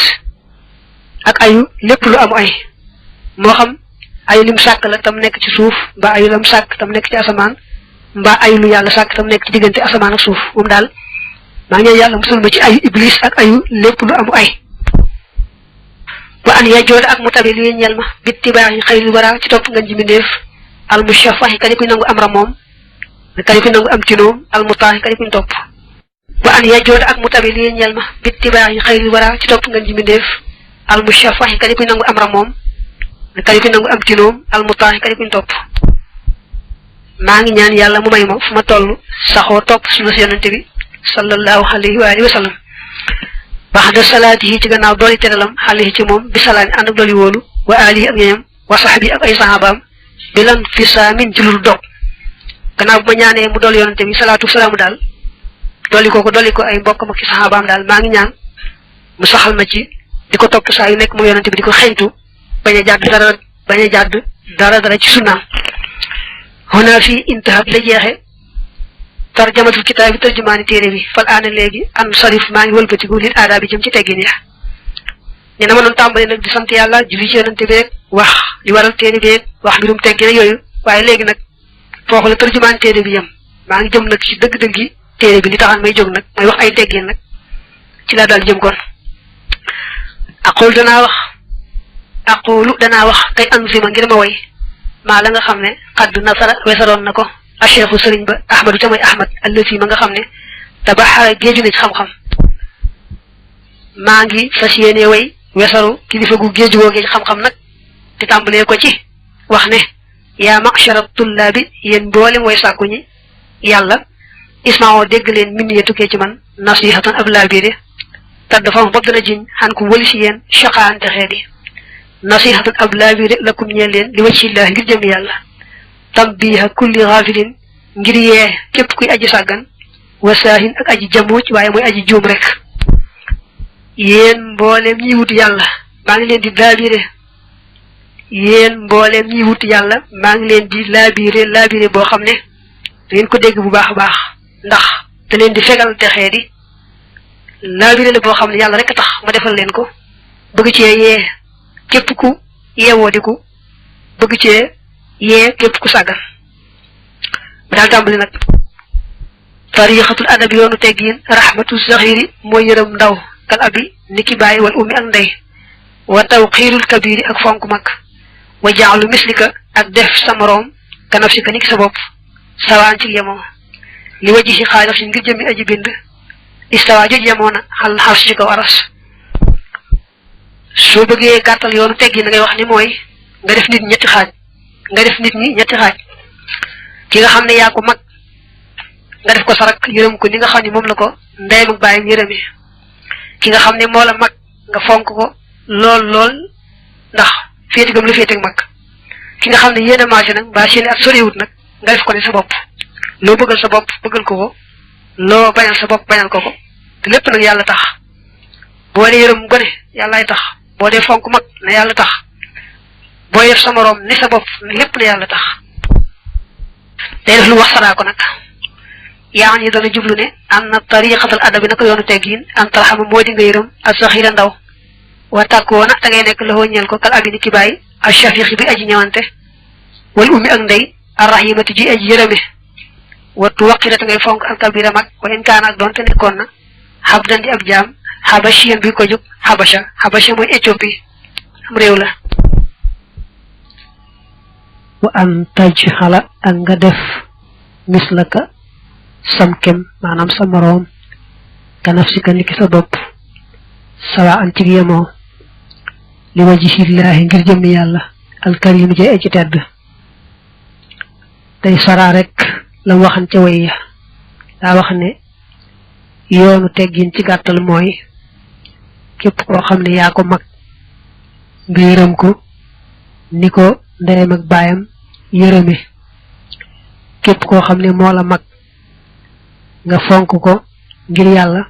ak ayu lépp lu am ay moo xam ayu lim sàkk la tam nekk ci suuf mbaa ayu lam sàkk tam nekk ci asamaan mbaa ayu lu yàlla sàkk tam nekk ci diggante asamaan ak suuf moom daal maa ngi ñaan yàlla musal ma ci ayu iblis ak ayu lépp lu am ay wa an yajooda ak mu tabi li ñeel ma bittibaaxi xayri wara ci topp ngeen ji mbindéef al mushafahi kadi kuy nangu am ra moom kadi kuy nangu am ci noom al mutaahi kadi kuy topp wa an yajooda ak mu tabi li ñeel ma bittibaaxi xayri wara ci topp ngeen ji mbindéef al mushafahi kadi kuy nangu am ra moom kadi kuy nangu am ci noom al mutaahi kadi kuy topp maa ngi ñaan yàlla mu may ma fu ma toll saxoo topp sunna si yonente bi sallallahu alayhi wa alihi wa sallam baxda salaatihi ci gannaaw dooli teralam alayhi ci moom bi salaami ànd ak dooli wóolu wa alihi ak ñoñam wa saxbi ak ay sahabaam bi lan fi saamin ci lu dog gannaaw bu ma ñaanee mu dool yonente bi salaatu salaamu daal dolli ko ay mbokkam ak ci sahabaam daal maa ngi ñaan mu saxal ma ci di ko topp saa yu nekk moom yonente bi di ko xeñtu bañ a jàdd dara ci sunnaam hona fii intahat la jeexe tarjamatul kitaab bi tarjumaani téere bi fal aana léegi an sarif maa ngi wëlbatiku lil aadaa bi jëm ci teggin ya ñu ne ma doon tàmbali nag di sant yàlla julli ci yonente bi rek wax li waral téere bi rek wax mbirum teggin ak yooyu waaye léegi nag foofu la tarjumaani téere bi yem maa ngi jëm nag ci dëgg-dëgg yi téere bi li taxaan may jóg nag may wax ay teggin nag ci laa daal jëm kon aqulu danaa wax kay anzima ngir ma way maa la nga xam ne xadd nasara wesaroon na ko a cheikhu sëriñ ba ahmadu tamay ahmad allati ma nga xam ne tabaxara géeju na ci xam-xam maa ngi fas yéene way wesaru kilifa gu géeju woo géej xam-xam nag te tàmbalee ko ci wax ne yaa machara tullaabi yéen mboolem way sàkku ñi yàlla ismaoo dégg leen min ye tukkee ci man nasihatan ab laabiire tad dafa ba gën a jiñ xan ku wëli si yéen chaqaante xeeti nasihatan ab laabiire lakum ñeel leen li waccillaah ngir jëm yàlla tambiha kulli xaafilin ngir yee képp kuy aji sàggan wasaahin ak aji jamuuj waaye mooy aji juum rek yéen mbooleem ñiy wut yàlla maa ngi leen di laabire yéen mbooleem ñiy wut yàlla maa ngi leen di laabire boo xam ne da ngeen ko dégg bu baax a baax ndax da leen di fegal texee di laabire la boo xam ne yàlla rek a tax ma defal leen ko bëgg cee yee képp ku yeewoo di ku bëgg cee yee képp ku sàggan ba daal tàmbali nag tariixatul adabi yoonu teggiin rahmatu saxiri mooy yërëm ndaw kal abi niki bàyyi wal ummi ak ndey wa tawxiirul kabiri ak fonk mag wa jaalu mislika ak def sa moroom kanaf si ka niki sa bopp sawaan ci yemoo li waji si xaalaf si ngir jëmmi aji bind istawa joj yemoo na xal xaw si kaw aras soo bëggee gàttal yoonu teggiin da ngay wax ni mooy nga def nit ñetti xaaj ki nga xam ne yaa ko mag nga def ko sarak yërëm ko ni nga xam ne moom la ko ndeyam ak bàyyam yërëmi ki nga xam ne moo la mag nga fonk ko lool ndax féeti gam la féeti ak mag ki nga xam ne yéen a maase nag mbaa seeni at soriwut nag nga def ko ne sa bopp loo bëggal sa bopp bëggal ko loo bañal sa bopp bañal ko te lépp nag yàlla tax boo dee yërëm gone yàllaay tax boo dee fonk mag na yàlla tax booy def sa moroom ni sa bopp ne lépp na yàlla tax day def lu wax saraa ko nag yaa ngi dana jublu ne am na tariqatal adabi naka yoonu teggiin an tarxama moo di nga yërëm ak saxira ndaw wa tàkkoona da ngay nekk la ñeel ko kal abi ni ki bàyyi ak shafiqi bi aji ñëwante wal ummi ak ndey arrahimati ji aji yërëme wattu waqira te ngay fonk al kabira mag wa in kaana ak doon te nekkoon na xabdan di ab jaam habashiyan bi ko juk habasha moy Éthiopie am rew la wa an tajhala an nga def mislaka samkem manam sa morom ka nafsika niki sa bop sawa an ci yemo li wajhillahi ngir jëm yalla al karim je ci tedd tay sara rek la waxan ci way da wax ne yoonu teggin ci gattal moy kep ko xamne ya ko mag nga yërem ko niko ndeyam ak bayam yërëme kep ko xamne mo la mag nga fonk ko ngir yalla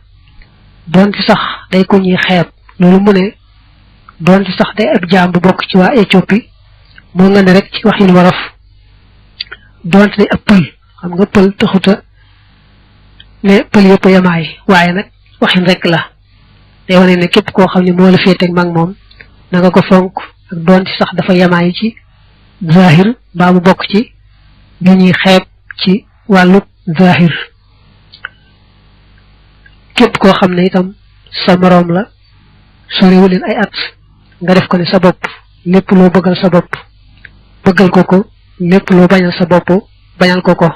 don ci sax day ko ñi xeeb lolu mu ne don ci sax day ab jaam bu bok ci wa Éthiopie mo nga ne rek ci waxin waraf don ci ëppal xam nga pël taxuta ne pël yëpp yamaay waaye nag waxin rek la day wane ne képp koo xam ne moo la féete ak mag moom na nga ko fonk ak doon ci sax dafa yamaay ci zahir baa mu bokk ci ñu ñuy xeeb ci wàllu zahir képp koo xam ne itam sa moroom la soriwu leen ay at nga def ko ne sa bopp lépp loo bëggal sa bopp bëggal ko ko lépp loo bañal sa bopp bañal ko ko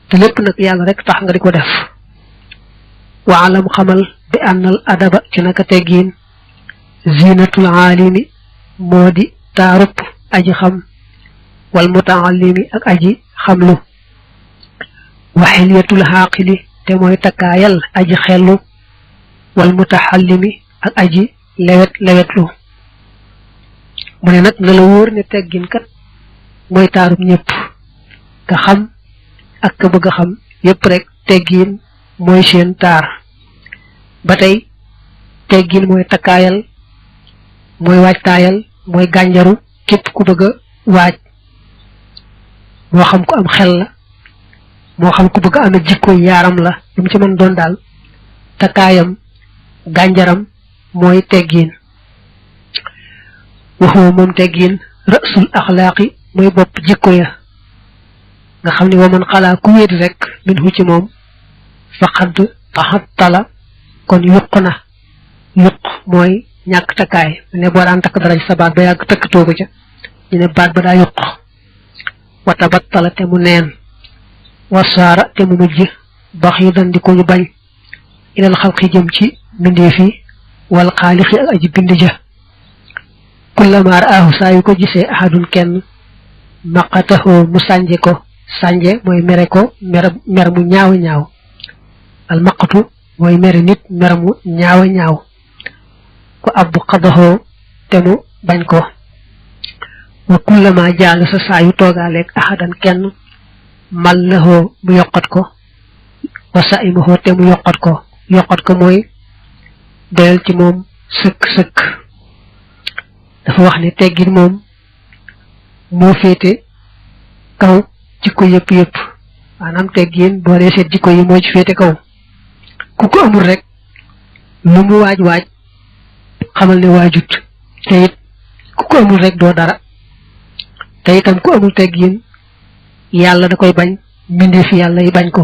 te lépp nag yàlla rek tax nga di ko def wa alam xamal bi annal adaba ci naka teggiin zinatul alimi moo di taarub aji xam wal mutaallimi ak aji xamlu wa xilyatul xaaqili te mooy takkaayal aji xellu wal mutaxallimi ak aji lewetlu mu ne nag na la wóor ne teggin kat mooy taarub ñëpp ka xam ak ka bëgg xam yépp rek teggin mooy seen taar ba tey teggin mooy takkaayal mooy waajtaayal mooy gànjaru képp ku bëgg waaj moo xam ko am xel la moo xam ku bëgg am jikko yaaram la lu ci mën doon daal takkaayam gànjaram mooy teggin waxoo moom teggin rasul axlaaqi mooy bopp jikko ya nga xam ne waman xalaa ku wéet rek min hu ci moom faqad taxattala kon yuq na yuq mooy ñàkk takkaay ne boo daan takk dara ci sa baat ba yàgg tëkk toogu ca ñu ne baat ba daa yuq wata battala te mu neen wasaara te mu mujj bax yu dandi ko ñu bañ ilal xalqi jëm ci mbindeef yi wal xaalixi ak aji bind ja kullama raahu saa yu ko gisee ahadun kenn maqatahu mu sànje ko sànje mooy mere ko mer mu ñaaw ñaaw al maqatu mooy mere nit mer mu ñaaw ñaaw ko abbu qadahu te mu bañ ko wa kullama jàng sa saa yu toogaaleeg ahadan kenn mallahu mu yokkat ko wa saimahu te mu yokkat ko mooy doyal ci moom sëkk dafa wax ne teggin moom moo féete kaw jikko yëpp maanaam teggin boo dee seet jikko yi moo ci féete kaw ku ko amul rek lu mu waaj xamal ne waajut te it ku ko amul rek doo dara te itam ku amul teggin yàlla da koy bañ mbindeef yàlla yi bañ ko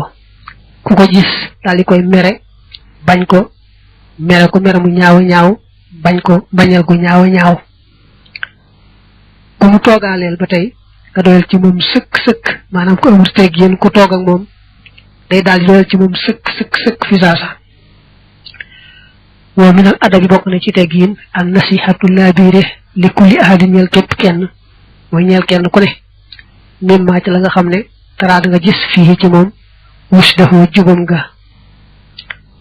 ku ko gis daal di koy mere bañ ko mere mu ñaaw bañ ko bañal gu ñaaw ku mu toogaaleel ba tey nga doyal ci moom sëkk maanaam ku amul teggin ku toog ak moom day daal di doyal ci moom sëkk fi saasa wa min al adabi bokk na ci teggin an nasihatu labire li kulli ahadin ñeel képp kenn mooy ñeel kenn ku ne mimma ci la nga xam ne taraad nga gis fii ci moom wusdahu jubam nga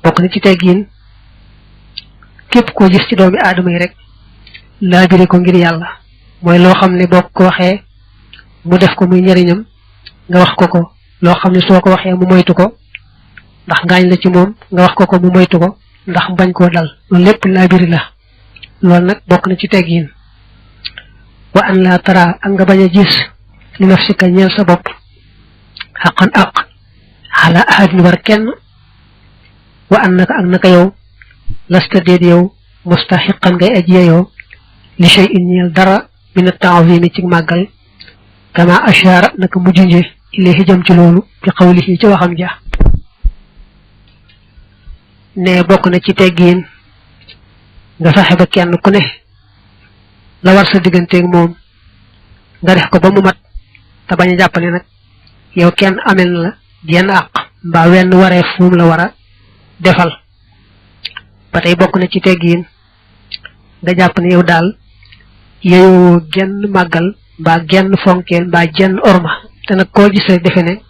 bokk na ci teggin képp koo gis ci doomi aadama yi rek labire ko ngir yàlla mooy loo xam ne boo ko waxee mu def ko muy njariñam nga wax ko loo xam ne soo ko waxee mu moytu ko ndax ngaañ la ci moom nga wax ko mu moytu ko ndax bañ koo dal loolu lépp laabiri la loolu nag bokk na ci teggin wa an la tara ak nga bañ a gis li nafsika ñeel sa bopp xaqan aq ala ahadin war kenn wa annaka ak naka yow lasta déet yow mustaxiqan ngay aji yeyoo li shay'in ñeel dara min at-ta'zimi ci màggal kama ashara naka mu junje ilayhi jëm ci loolu bi qawlihi ci waxam ja ne bokk na ci teggiin nga fexe ba kenn ku ne la war sa digganteeg moom nga def ko ba mu mat te bañ a jàpp ne nag yow kenn amel na la genn àq mbaa wenn wareef fu mu la war a defal ba tey bokk na ci teggiin nga jàpp ne yow daal yow genn màggal mbaa genn fonkeel mbaa genn orma te nag koo gis rek defe ne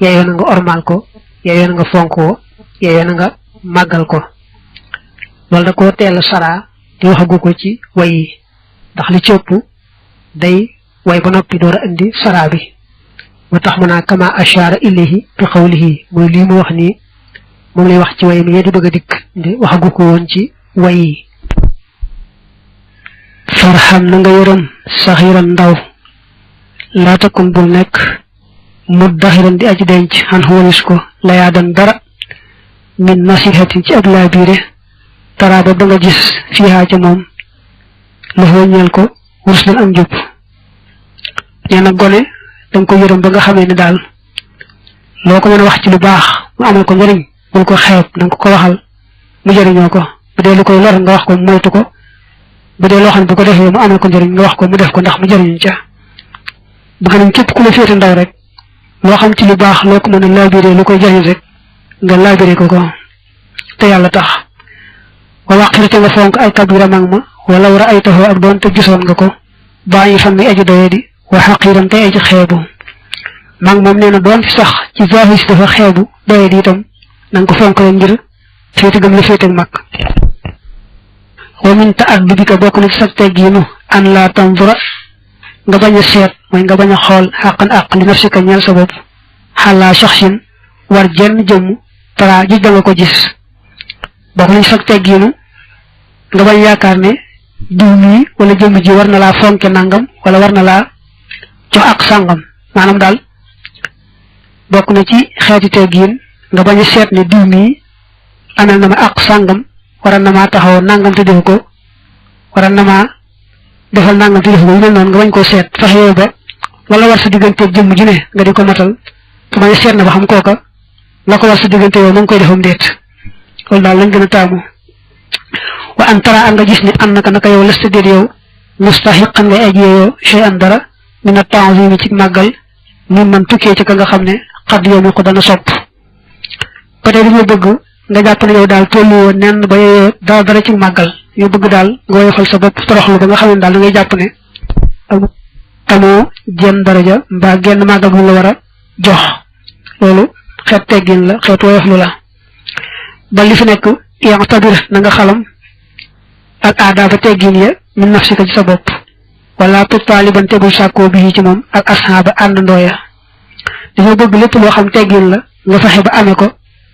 yeyoo na nga ormal ko yeyoo na nga fonk ko yeyoo na nga màggal ko loolu da koo teel saraa di waxagu ko ci way yi ndax li ci ëpp day way ba noppi door a indi saraa bi moo tax mu naa kama ashara ilayhi bi qawlihi mooy lii mu wax nii moom lay wax ci way mi di bëgg a dikk di waxagu ko woon ci way yi farxam na nga yërëm saxiran ndaw laa takun bul nekk muddaxiran di aji denc xan xoolis ko layaadan dara min nasihatin ci ak laabiire tara ba nga gis fiihaa ca moom la xooñeel ko wurus lan am njub nee na gone danga ko yërëm ba nga xamee ne daal loo ko mën a wax ci lu baax mu amal ko njëriñ bul ko xeeb danga ko waxal mu jëriñoo ko bu dee lu koy lor nga wax ko mu moytu ko bu dee loo xam ne bu ko defee mu amal ko njëriñ nga wax ko mu def ko ndax mu jëriñu ca bëgg nañ képp ku la féete ndaw rek loo xam ci lu baax loo ko mën a laabiré lu koy jëriñ rek nga laabiré ko te yàlla tax wa waqirate nga fonk ay kabira mag ma wala war a ay taxoo ak doon te gisoon nga ko bàyyi fan mi aji doye di wa xaqiiran tey aji xeebu mag moom nee na doon fi sax ci zahis dafa xeebu doye di itam na nga ko fonk leen ngir féete gëm la féete mag wa min ta'addubika bokk na ci sa teggiinu an laa tanzura nga bañ a seet mooy nga bañ a xool xaqan àq li nafsika ñeel sa bopp xalaa shaxsin war jenn jëmm tara ji da nga ko gis bokk nañ sa teggiinu nga bañ yaakaar ne diw mii wala jëmm ji war na laa fonke nangam wala war na laa jox ak sàngam maanaam daal bokk na ci xeeti teggiin nga bañ a seet ne diw mii amel na ma ak sàngam waral na maa taxaw nangam te defu ko waral na maa defal nangam te defu ko yu mel noonu nga bañ koo seet fexe ba wala war sa diggante jëmm ji ne nga di ko matal te bañ a seet na ba xam kooka la ko war sa diggante yow ma ngi koy defam déet loolu daal lañ gën a taamu wa an tara a nga gis ne an naka yow lasta déet yow mustahiqan ngay aji yow shay an dara mina ta'zimi ci màggal mi man tukkee ci ka nga xam ne xad yow mi ko dana sopp peut-être dañoo bëgg nga jàpp ne yow daal tollu woon nen ba yow dara ci màggal yow bëgg daal nga woyofal sa bopp toroxlu ba nga xam ne daal da ngay jàpp ne amoo jenn daraja mbaa genn màggal bu la war a jox loolu xeet teggin la xeet woyoflu la ba li fi nekk yaa tabir na nga xalam ak aadaaba teggin ya min nafsika ci sa bopp wala tut taaliban tegul sàkkoo bi ci moom ak ashaaba àndandoo ya dafa bëgg lépp loo xam teggin la nga fexe ba amee ko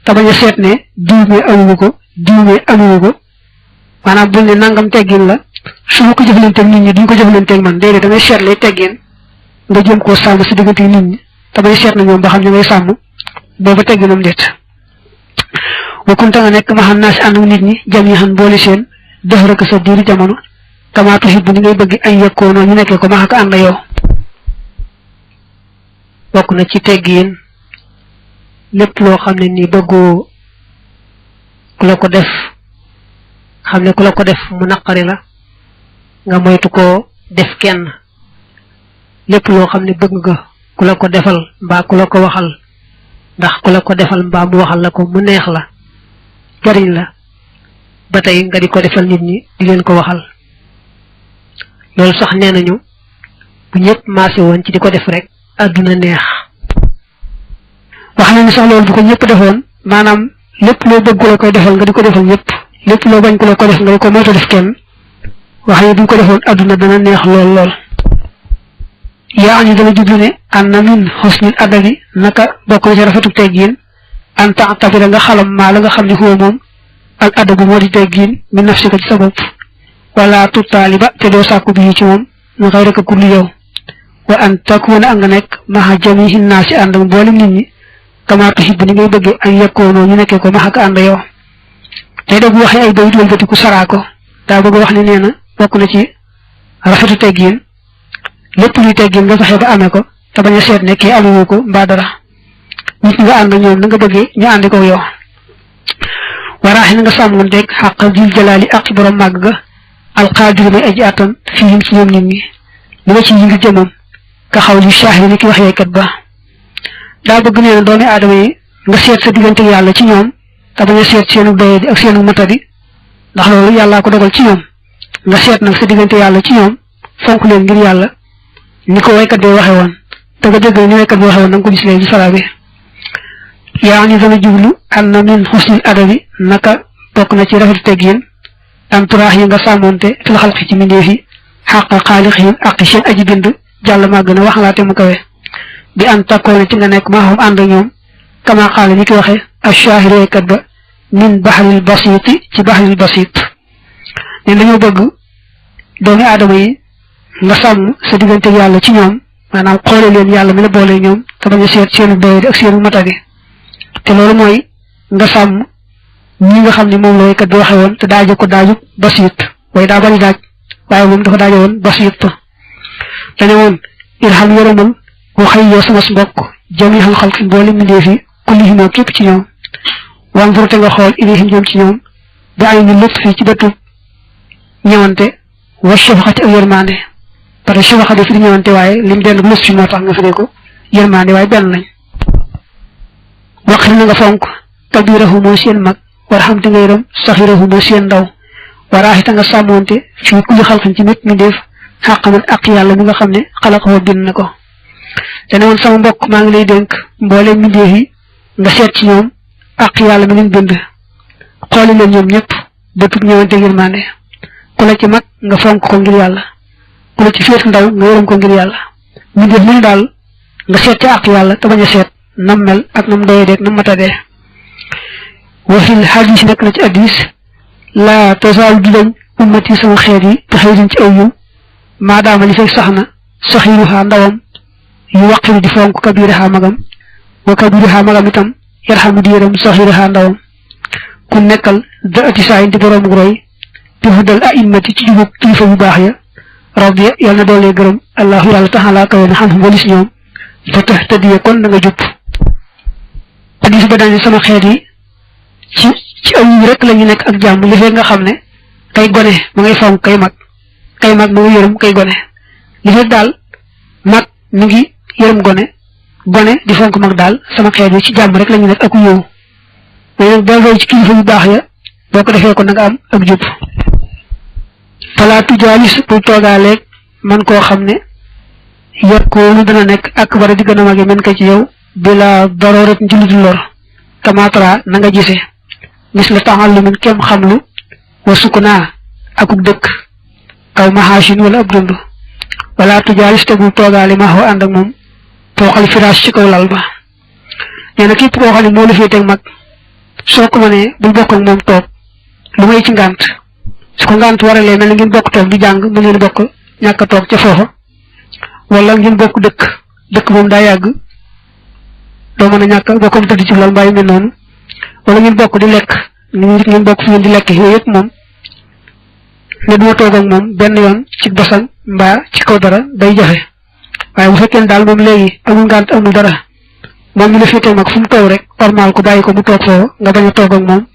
te bañ a seet ne diw mi amuwu ko diw mi amuwu ko maanaam bul ne nangam teggin la su ma ko jëflanteeg nit ñi duñ ko jëflanteeg man déedéet da ngay seet lay teggin nga jëm koo sàmm si diggante nit ñi te bañ a seet na ñoom ba xam ñu ngay sàmm booba tegginam déet wakunta nga nekk ma xam naa si ànd nit ñi jam yi xam boole seen def rek sa diiru jamono kama tuhibbu ni ngay bëgg ay yekkoonoo ñu nekkee ko ma ak ànd yow bokk na ci teggin lépp loo xam ne nii bëggoo ku la ko def xam ne ku la ko def mu naqari la nga moytu koo def kenn lépp loo xam ne bëgg nga ku la ko defal mbaa ku la ko waxal ndax ku la ko defal mbaa mu waxal la ko mu neex la jariñ la ba tey nga di ko defal nit ñi di leen ko waxal loolu sax nee nañu bu ñëpp maase woon ci di ko def rek àdduna neex wax nañu sax loolu bu ko ñëpp defoon maanaam lépp loo bëgg ku la koy defal nga di ko defal ñëpp lépp loo bañ ku la ko def nga di ko moytu def kenn wax ne bu ñu ko defoon àdduna dana neex lool yaa ñu dana jublu ne an na min husnil adabi naka bokk na ci rafetu teggiin an ta'tabira nga xalam maa la nga xam ne huwa moom al adabu moo di teggiin min nafsika ci sa bopp wala tutaaliba te doo sàkku bi ci moom mu xëy rek a kulli yow wa an takuna a nga nekk maxa jamihi naasi ànd ak mboolem nit ñi kama tuhibbu ni ngay bëggee ak yekkoonoo ñu nekkee ko maxa ka ànd yow tey doo bu waxee ay bayit wëlbatiku saraa ko daa bëgg wax ne nee na bokk na ci rafetu teggiin lépp luy teggin nga fexe ba amee ko te bañ a seet ne kii amewu ko mbaa dara nit ñi nga ànd ñoom na nga bëggee ñu àndi ko yow waraaxi na nga sàmmonteeg xàq dil jalaali ak borom màgg ga alqaadir may aji attan fii ci ñoom nit ñi li ma ci yi ngi jëmam ka xaw li shaahir ni ki wax yeekat ba daa bëgg nee na doomi aadama yi nga seet sa diggante yàlla ci ñoom te bañ a seet seenu doyadi ak seenu matadi ndax loolu yàllaa ko dogal ci ñoom nga seet nag sa diggante yàlla ci ñoom fonk leen ngir yàlla ni ko waykat bi waxe woon te nga dégg ni waykat bi waxe woon da nga ko gis léegi sara bi yaa ni dana jublu an na min xusnil adabi naka bokk na ci rafetu teggin am turaax yi nga sàmmonte fil xalqi ci mbindeef yi xàqa xaalixin aqi seen aji bind jàll maa gën a waxalaate mu kawe bi an takkoone ci nga nekk maa xam ànd ak ñoom kama xaale ni ki waxe ash-shaahir waykat ba min bahril basiti ci bahril basit ne dañoo bëgg doomi aadama yi nga sàmm sa diggante yàlla ci ñoom maanaam xoole leen yàlla mi la boole ñoom te bañ a seet seenu doyadi ak seenu matadi te loolu mooy nga sàmm ñi nga xam ne moom la waykat bi waxe woon te daaje ko daaju basit waaye daa bari daaj waaye moom dafa daaje woon basit dane woon irham yërëmal waxay yow sama mbokk jami xam xalqi mboole mbindeef yi kullihim képp ci ñoom wanzur te nga xool ilayhim jëm ci ñoom ba ay ni lépp fii ci bëtu ñëwante wa shafaqati ak yërmande parce que shafaqa fi ñëwante waaye lim benn lus fi moo tax nga firee ko yërmande waaye benn lañ waqir na nga fonk kabirahu moo seen mag warxam te nga yërëm saxirahu moo seen ndaw waraaxita nga sàmmonte fii kulli xalqin ci mépp mi def xàqaman ak yàlla mi nga xam ne xalaqoo bind na ko te ne woon sama mbokk maa ngi lay dénk mboolem mbindeef yi nga seet ci ñoom ak yàlla mi leen bind xooli leen ñoom ñëpp bëtub ñëwante yërmande ku la ci mag nga fonk ko ngir yàlla ku la ci féet ndaw nga yërëm ko ngir yàlla mbindeef mu daal nga seet ci ak yàlla te bañ a seet nam mel ak nam doyee deeg nam matadee wa fil hadis nekk na ci hadis laa tasaalu di dañ ummati sama xeet yi te xëy ci aw yiw maadaama li fekk sax na saxiiruha ndawam yu waqiru di fonk kabiraha magam wa kabiraha magam itam yarxamu di yërëm saxiiraha ndawam ku nekkal da ati saa di boroomu roy bi hudal a'immati ci jubug kilifa yu baax ya rabbi yàlla na doolee gërëm allahu yàlla taxalaa kawe na xam walis ñoom fa tax tëddiyee kon na nga jub hadis ba dañ sama xeet yi ci aw yi rek la ñu nekk ak jàmm li fekk nga xam ne kay gone ma ngay fonk kay mag ma nga yërëm kay gone li fekk daal mag mi ngi yërëm gone di fonk mag daal sama xeet yi ci jàmm rek la ñu nekk ak yow mais nag boo roy ci kilifa yu baax ya boo ko defee ko na nga am ak jub talaatu jaalis bul toogaaleeg man koo xam ne yakkoolu dana nekk ak bara di gën a mage men ko ci yow bila daroorat njullit lor kamaatara na nga gisee mis la taxallumin kem xamlu wa sukkunaa akuk dëkk kaw mahashin wala ab dund wala tujaalis te bul toogaale ma xaw ànd ak moom tooxal firaas ci kaw lal ba nee na képp koo xam ne moo la féeteeg mag soo ko mënee bul bokk ak moom toog lu may ci ngànt su ko ngànt waralee mel na ngeen bokk toog di jàng mu ngeen bokk ñàkk a toog ca foofa wala ngeen bokk dëkk moom daa yàgg doo mën a ñàkk bokkam tëdd ci lal mbaa yu mel noonu wala ngeen bokk di lekk ngeen bokk fi ngeen di lekk yooyu yëpp moom ne duma toog ak moom benn yoon ci basang mbaa ci kaw dara day jafe waaye bu fekkee daal moom léegi amul ngànt amul dara moom mi la féetee mag fu mu toog rek normal ko bàyyi ko mu toog foofu nga bañ a toog ak moom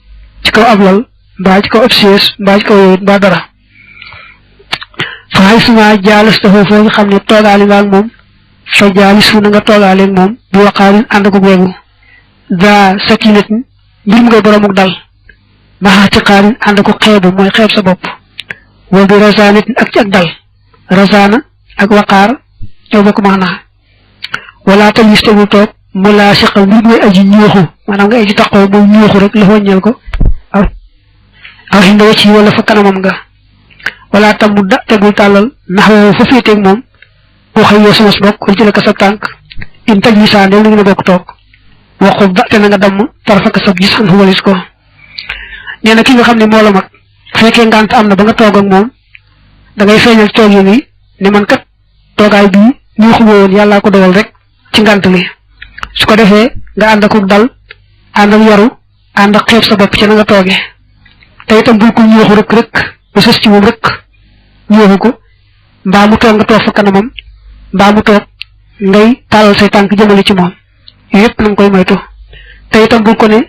ci kaw ab lal mbaa ci kaw ab siège mbaa ci kaw yooyu mbaa dara faay suma jaalis dafa foo nga xam ne toogaali nga ak moom fa jaalis fu na nga toogaale ak moom bu waqaarin ànd ko weegu daa sakinatin mbir mu ngay boromuk dal maxaati xaarin ànd ko xeebu mooy xeeb sa bopp wa bi rasaanatin ak ci ak dal rasaana ak waqaar ñoo bokk maanaa wala tal yis tegul toog mu laa siqal mbir mooy aji ñuuxu maanaam nga aji taqoo mooy ñuuxu rek la wàññeel ko aw xinda wacc yi wala fa kanamam nga wala tam mu da tegul tàllal ndax woowu fa féeteeg moom boo xëy yoo sama bokk wala jële ko sa tànk in taj lisaa ndem na ngeen a bokk toog waxul da te na nga damm tarafaka sab gis an walis ko nee na ki nga xam ne moo la mag fekkee ngànt am na ba nga toog ak moom da ngay feeñal toog yi nii ne man kat toogaay bii ñu xuma woon yàllaa ko dogal rek ci ngànt li su ko defee nga ànd ak dal ànd ak yaru ànd ak xeeb sa bopp ci na nga toogee te itam bul ko ñuuxu rek ba sës ci moom rek ñuuxu ko mbaa mu toog nga toog fa kanamam mbaa mu toog ngay tàllal say tànk jëmale ci moom yooyu yëpp na nga koy moytu te itam bul ko ne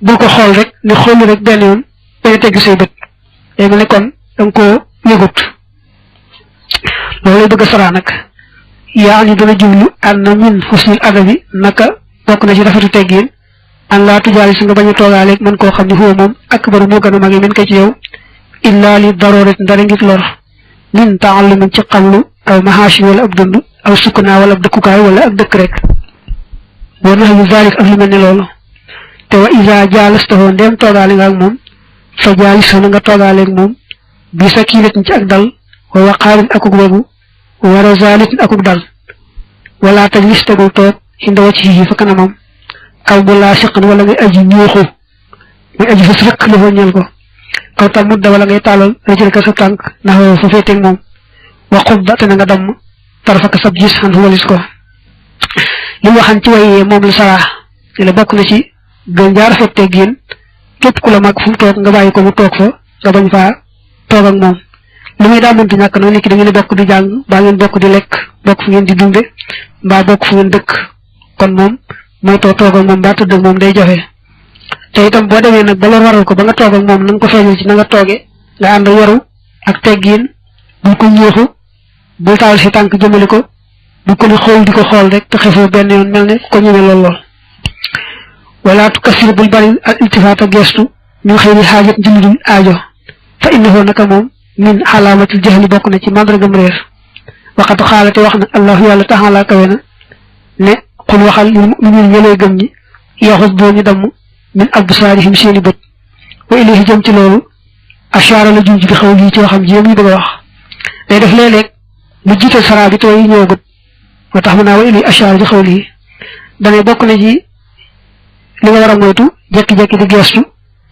bul ko xool rek ne xool rek benn yoon bañ a tegg say bët day mel ne kon danga koo yëgut loolu lay bëgg a saraa nag yaa ni dana jublu an na min husnil adabi naka bokk na ci rafetu teggin an laa tujaali si nga bañ a toogaaleeg man koo xam ne huwa moom akbaru moo gën a magi min ko ci yow illa li daroret ndara ngir lor min taallumin ci xamlu aw mahaasin wala ab dund aw sukkanaa wala ab dëkkukaay wala ak dëkk rek wa nahyu zalik ak lu mel ne loolu te wa isa jaalastahoo ndeem toogaale nga ak moom fa jaalis na nga toogaaleeg moom bi sakinatin ci ak dal wa waqaarin akuk wegu wa razalitin akuk dal wala tajlis tegul toog inda wajhihi fa kanamam aw bu laa siqan wala ngay aji ñuuxu muy aji fas rëkk la ñeel ko aw tam mudda wala ngay tàllal rëjël sa tànk ndax fa féeteeg moom wa xubba te na nga damm tarfaka sab gis xan walis ko li mu waxan ci way moom la saraa li la bokk na ci gën jaar rafet teggin képp ku la mag fu mu toog nga bàyyi ko mu toog fa nga bañ faa toog ak moom li muy daa mënti ñàkk noonu ki da ngeen bokk di jàng mbaa ngeen bokk di lekk bokk fu ngeen di dunde mbaa bokk fu ngeen dëkk kon moom mooy toog ak moom mbaa tëdd ak moom day jafe te itam boo demee nag ba lor waral ko ba nga toog ak moom na nga ko feeñal ci na nga tooge nga ànd yaru ak teggin bul ko ñuuxu bul taal si tànk jëmale ko bu ko ni xool di ko xool rek te xefoo benn yoon mel ne ko ñëwee lool wala tukassir bul bari al iltifaata gestu min xëyri xaajat njëlidul aajo fa innahu naka moom min alaamatil jahli bokk na ci màndargam réer waxatu xaalate wax na allahu yàlla taxala kawe na ne xul waxal lil mu'minin ñëlee gëm ñi yaxus boo ñu damm min absaarihim seeni bët wa ilayhi jëm ci loolu ashaara la junj bi xaw lii ci waxam jéem yi bëgg a wax day def léeg-léeg mu jiital saraa bi tooy ñëwagut moo tax mu naa wa ilayhi ashaara bi xaw lii dane bokk na ci li nga war a moytu jekki-jekki di gestu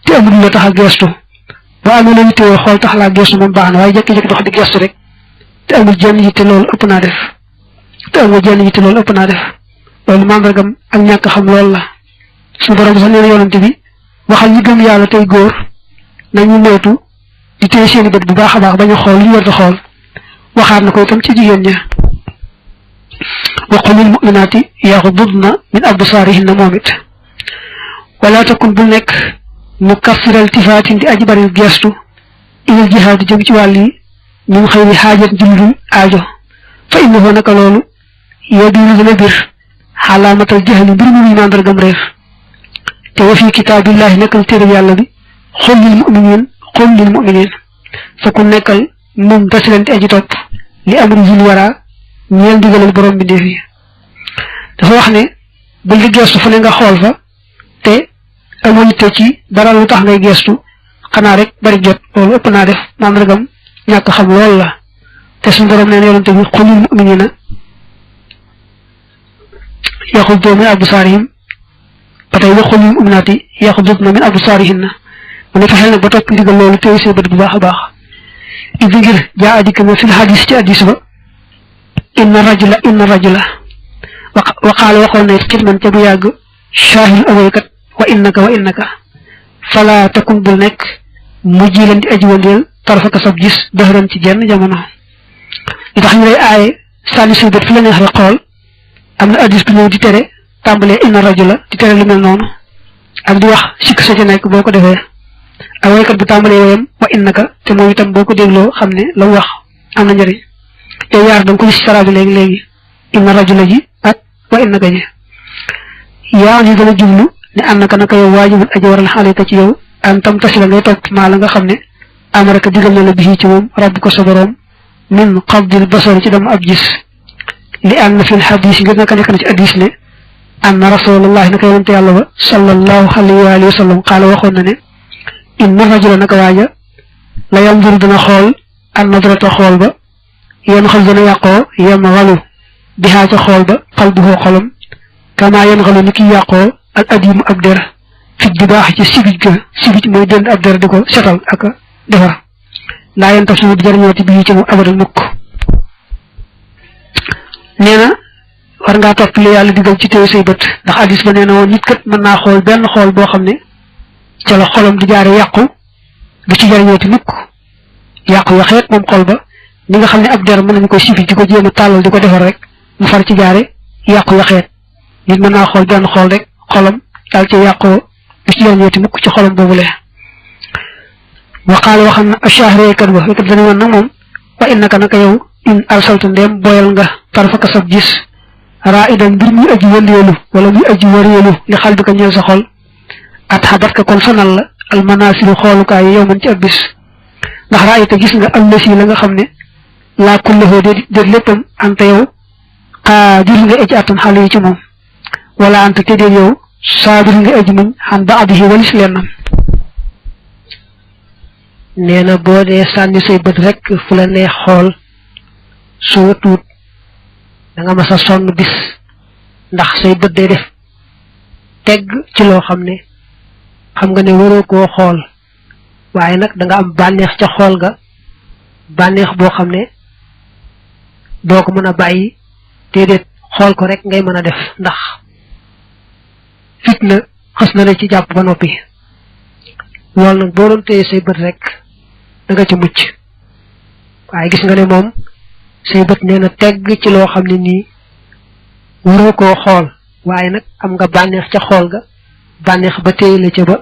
te amul la tax a gestu boo amee la yittewoo xool tax laa gestu moom baax na waaye jekki-jekki dox di gestu rek te amul jenn yitte loolu ëpp naa def loolu mandargam ak ñàkk xam loolu la suñu borom sax nee na yonante bi waxal ñi gëm yàlla tey góor nañu moytu di téye seeni bët bu baax a baax bañ a xool li ñu war a xool waxaat na ko itam ci jigéen ña wa qul lil mu'minaati yaxdudna min absaarihinna moom it wala takun bul nekk mu kassiral tifaatin di aji bari gestu ilal jihaad jëm ci wàll yi min xëyri xaajat juludul aajo fa innahu naka loolu yow diinu dana bir xalaamatal jahli mbir mu muy mandargam réer te wa fi kitaabillahi nekkal téere yàlla bi xul lil mu'minin fa ku nekkal moom tasilanti aji topp li amri zil wara ñeel ndigalal borom bi ndeef yi dafa wax ne bul di gestu fu ne nga xool fa te amoo yitte ci dara lu tax ngay gestu xanaa rek bari jot loolu ëpp naa def mandargam ñàkk xam lool la te suñu borom nee na yonante bi xul lil mu'minina yaxuddu min absaarihim ba tey waxul lil mu'minaati yaxudduna min absaarihinna mu ne fexeel nag ba topp ndigal loolu téye see bët bu baax a baax idi ngir jaa adika na fil hadis ci hadis ba inna rajula waqaala waxoon na it xidman ca bu yàgg shaahil awaykat wa innaka fala takun bul nekk mujjilan di aji wandeel tarfaka sab gis dëxëran ci jenn jamono li tax ñu lay aaye sànni say bët fi la neex rek xool am na hadis bu ñëw di tere tàmbalee inna rajula di tere lu mel noonu ak di wax sikk sa ci nekk boo ko defee ak waykat bu tàmbalee woyam wa innaka te moom itam boo ko dégloo xam ne la mu wax am na njëriñ yow yaar danga ko gis sara bi léegi inna rajula ji ak wa innaka ji yaa ngi gën a jublu ne annaka naka yow waajibul aji waral xaalika ci yow an tam tasila ngay topp maa la nga xam ne amaraka digal na la bi ci moom rabbu ko sa boroom min qabdil basari ci dama ab gis li ànd fil xadis ngir naka nekk na ci hadis ne anna rasulallahi naka yonante yàlla ba sallallahu alayhi wa sallam qaala waxoon na ne inna rajula naka waaja la yanzuru dana xool an nadrata xool ba yan xal dana yàqoo yam xalu bihaa ca xool ba qalbuhu xolam kama yan xalu ni ki yàqoo al adimu ab der fit di baax ci sibij mooy dënd ab der di ko setal ak defar laa yen taf sumu di jariñooti bii ci mu abadal mukk nee na war ngaa topp li yàlla digal ci téye say bët ndax hadis ba nee na woon nit kat mën naa xool benn xool boo xam ne ca la xolam di jaare yàqu du ci jariñooti mukk yàqu yaxeet moom xol ba ni nga xam ne ab der mën nañu ko sifi di ko jéem a tàllal di ko defar rek mu far ci jaare yàqu yaxeet nit mën naa xool benn xool rek xolam daal ci yàqoo ci yoon yoti mukk ci xolam boobule wa qaala waxam na ashahre kat ba kat dañu woon nag moom wa innaka naka yow in arsalta ndem boyal nga tarfaka sab gis ra'idan mbir muy aji wëndeelu wala muy aji wëreelu li xal bi ko ñeel sa xol at xabat ka kon sonal la almanasilu xoolukaay yow man ci ab bis ndax ra'ayta gis nga allasi la nga xam ne laa kullahu déet léppam anta yow qaadir nga aji attan xale yi ci moom wala anta te déet yow saabir nga aji muñ xan ba adihi walis lennam nee na boo dee sànni say bët rek fu la neex xool soo tuut da nga mas a sonn bis ndax say bët day def tegg ci loo xam ne xam nga ne waroo koo xool waaye nag da nga am bànneex ca xool ga bànneex boo xam ne doo ko mën a bàyyi déedéet xool ko rek ngay mën a def ndax fitna xas na la ci jàpp ba noppi loolu nag boo doon téye say bët rek da nga ci mucc waaye gis nga ne moom say bët nee na tegg ci loo xam ne nii waroo koo xool waaye nag am nga bànneex ca xool ga bànneex ba téye la ca ba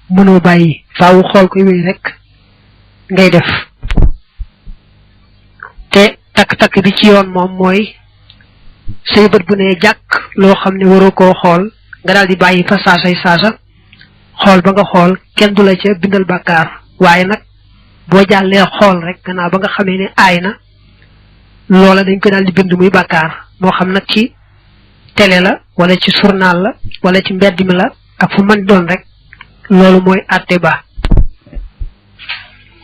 mënoo bàyyi faawu xool koy wéy rek ngay def te takk-takk bi ci yoon moom mooy say bët bu ne jàkk loo xam ne waroo koo xool nga daal di bàyyi fa saasay saasa xool ba nga xool kenn du la ca bindal bàkkaar waaye nag boo jàllee xool rek gannaaw ba nga xamee ne aay na loola dañ ko daal di bind muy bàkkaar moo xam nag ci télé la wala ci journal la wala ci mbedd mi la ak fu mën doon rek loolu mooy àtte ba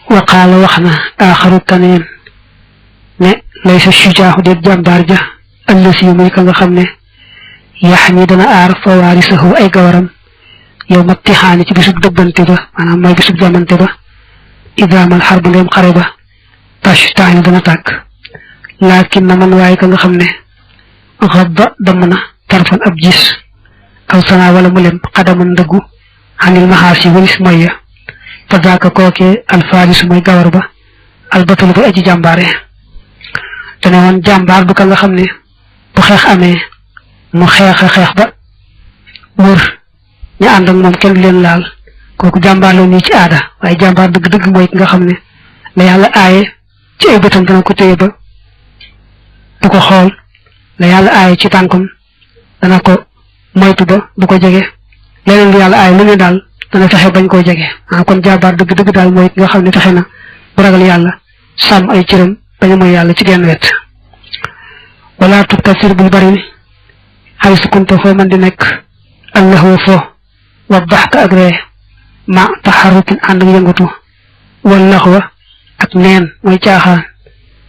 waqaala wax na aaxaru kaneen ne lay sa sujaaxu déet jàmbaar ja allasi muy ka nga xam ne yax mi dana aar fawaarisahu ay gawaram yow ma tixaani ci bisub dëbbante ba maanaam mooy bisub jamante ba idaamal xar bu ndeem xare ba tash taani dana tàkk laakin na man waaye ka nga xam ne xadda damm na tarfan ab gis aw sana wala mu lem xadaman ndëggu xanil maxaasi walis mooy ya fa daaka kookee alfaarisu mooy gawar ba albatalu ba aji jàmbaare te ne woon jàmbaar du ka nga xam ne bu xeex amee mu xeex a xeex ba wër ñu ànd ak moom kenn du leen laal kooku jàmbaar la nii ci aada waaye jàmbaar dëgg-dëgg mooy ki nga xam ne la yàlla aaye ci ay bëtam dana ko téye ba du ko xool la yàlla aaye ci tànkam dana ko moytu ba du ko jege leneen lu yàlla aaye lu ne daal dana fexe bañ koo jege kon jàmbaar dëgg-dëgg daal mooy ki nga xam ne fexe na bu ragal yàlla sàmm ay cëram bañu mooy yàlla ci genn wet wala tuktasir bul bari xay sukunta foo man di nekk allahu fo wa baxka ak ree ma taxarukin ànd ak yëngatu wal laxwa ak neen mooy caaxaan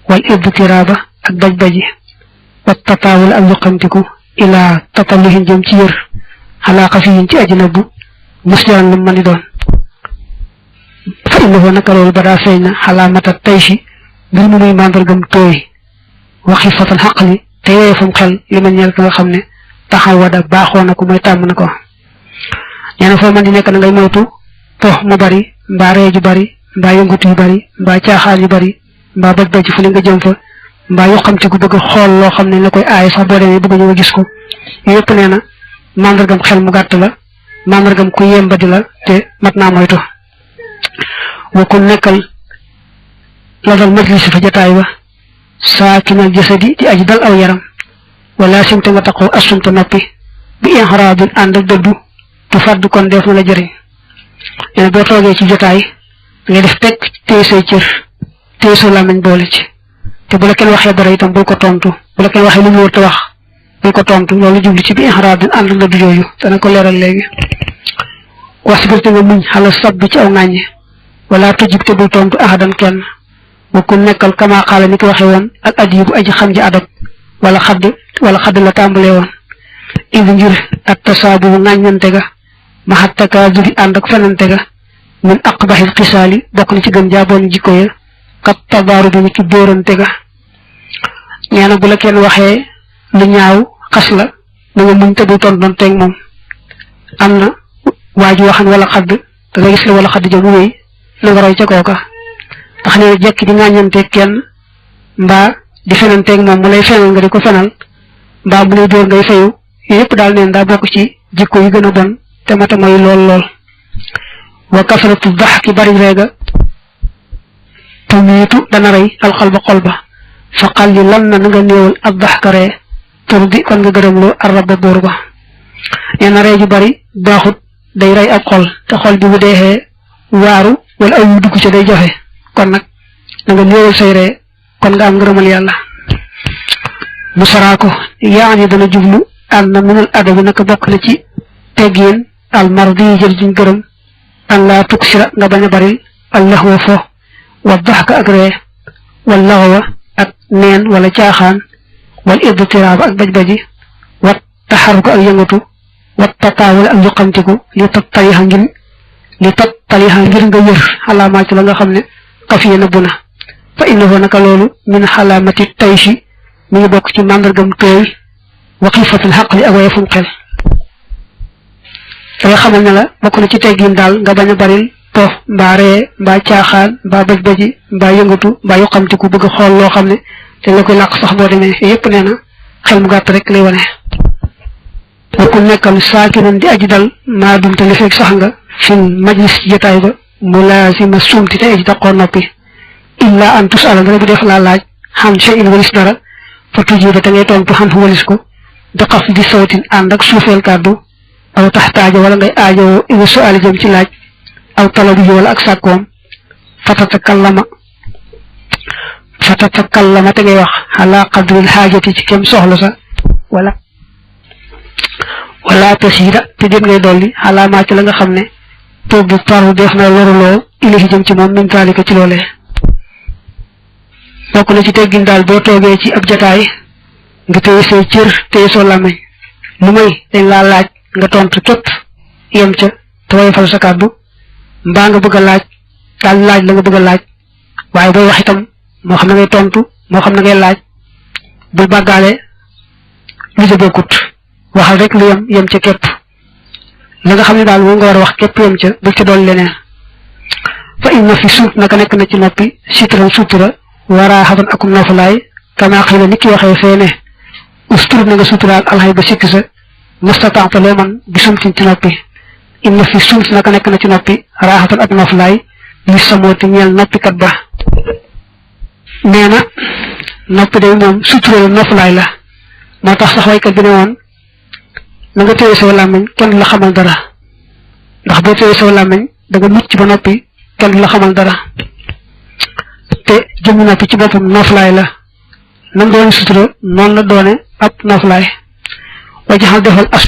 wal ibtiraaba ak baj-baji wa tataawul ak yuqamtiku ilaa tatalluhin jëm ci yër xalaa xafiyin ci ajina bu musliman lu mën di doon fa innahu naka loolu ba daa feeñ na xalaa mata tay si mbir mu muy màndargam tooy waxi fatal xaqli te yooye fam xel li ma ñeel ka nga xam ne taxaw wada baaxoo na ko mooy tàmm na ko nee na foo man di nekk na ngay moytu po mu bari mbaa ree ju bari mbaa yëngutu yu bari mbaa caaxaan yu bari mbaa baj baj fu li nga jëm fa mbaa yoo xam ci ku bëgg xool loo xam ne la koy aaye sax boo demee bëgg ñëw gis ko yooyu yëpp nee na mandargam xel mu gàtt la mandargam ku yemba di la te mat naa moytu wa ku nekkal la dal majlis fa jataay ba saakinal jasadi di aji dal aw yaram wala simte nga taxaw assumta noppi bi inxaraabin ànd ak dëddu tu fàdd kon def na la jëriñ nee boo toogee ci jotaay ngay def tekk téye say cër téye sa làmmiñ boole ci te bu la kenn waxee dara itam bul ko tontu bu la kenn waxee lu mu wër te wax bul ko tontu loolu jublu ci bi inxaraabin ànd ak dëddu yooyu dana ko leeral léegi wasbirte nga muñ xala sab bi ci aw ŋàññe wala tujib te bul tontu ahadan kenn wa ku nekkal kama xaala ni ko waxee woon ak adibu aji xam ji adab wala xadd la tàmbalee woon indi ngir ak tasaabu ŋàññante ga maxat takaaduri ànd ak fenante ga min aqbaxil xisaali bokk na ci gën jaaboon jikko ya kat tabaaru bi ni ci dóorante ga nee na bu la kenn waxee lu ñaaw xas la na nga muñ te bul tontonteeg moom am na waaju waxan wala xadd da nga gis la wala xadd jëm wéy na nga roy ca kooka ndax nee na jekki di ŋàññanteeg kenn mbaa di fenanteeg moom mu lay fenal nga di ko fenal mbaa mu lay dóor ngay fayu yëpp daal neen daa bokk ci jikko yi gën a bon te mata mooy lool wa kasratu daxki bari reega tumiitu dana rey alxalba xol ba fa xalli lan na nga néewal ak daxka ree turdi kon nga gërëmloo arraba buur ba nee na ree ju bari baaxut day rey ab xol te xol bi bu deexee waaru wala ay yu dugg ca day jafe kon nag na nga néewal say ree kon nga am ngërëmal yàlla mu saraa ko yaani dana jublu ànd na minal adabi naka bokk na ci teggiin al mardi jël juñ gërëm an laa tuksira nga bañ a baril allahwa fo wa daxka ak ree wal laxwa ak neen wala caaxaan wal idtiraab ak baj-baji wat taxaruka ak yëngatu wat tataawul ak yuqamtiku li tattaliha ngir nga wër xalaamaat la nga xam ne xafiya na bu na fa innahu naka loolu min xalaamati tayshi mi ngi bokk ci màndargam tooy wa xiifatul xaqli ak wayefum xel danga xamal ne la bokk na ci teggin daal nga bañ a baril po mbaa ree mbaa caaxaan mbaa baj-baji mbaa yëngatu mbaa yuqamtiku bëgg xool loo xam ne te la koy làq sax boo demee yépp nee na xel mu gàtt rek lay wane bokkul nekkal saakinan di aji dal maa dumte li fekk sax nga fil majlis jotaay ba mu laazima sumti te aji taqoo noppi illa an tusala dara bu def laa laaj xam shay'in walis dara fa tujiba te ngay tontu xam walis ko di xaf di sawtin ànd ak suufeel kàddu aw taxtaaja wala ngay aajowoo ila su'aali jëm ci laaj aw talabi wala ak sàkkoom fatatakallama te ngay wax ala qadril xaajati ci kem soxla sa wala tasida te dem ngay dolli xalaamaa ci la nga xam ne toog bu parbu def na loruloo ilahi jëm ci moom min taalika ci loolee bokk na ci teggin daal boo toogee ci ab jataay nga téye say cër téye soo làmmiñ lu may dañ laa laaj nga tontu képp yem ca te woyofal sa kàddu mbaa nga bëgg a laaj daal laaj la nga bëgg a laaj waaye booy wax itam moo xam ne ngay tontu moo xam ne ngay laaj bul bàggaale lu ca bokkut waxal rek lu yem ca képp la nga xam ne daal moom nga war a wax képp yem ca bul ca doon leneen fa inna fi suut naka nekk na ci noppi sitran sutura waraa xatan akum nofalaay kama xëy na nit ki waxee fee ne ustur na nga suturaal alxay ba sikki sa mustataata loo man bi sumtin ci noppi inna fi suut naka nekk na ci noppi raaxatan ak nofalaay li samooti ñeel noppikat ba nee na noppi day moom sutura la nofalaay la moo tax sax waykat bi ne woon na nga téye saw làmmiñ kenn du la xamal dara ndax boo téye saw làmmiñ da nga mucc ba noppi kenn du la xamal dara te jëmmi noppi ci boppam noflaay la nam doone sutura noonu la doone ab noflaay wajaxal defal as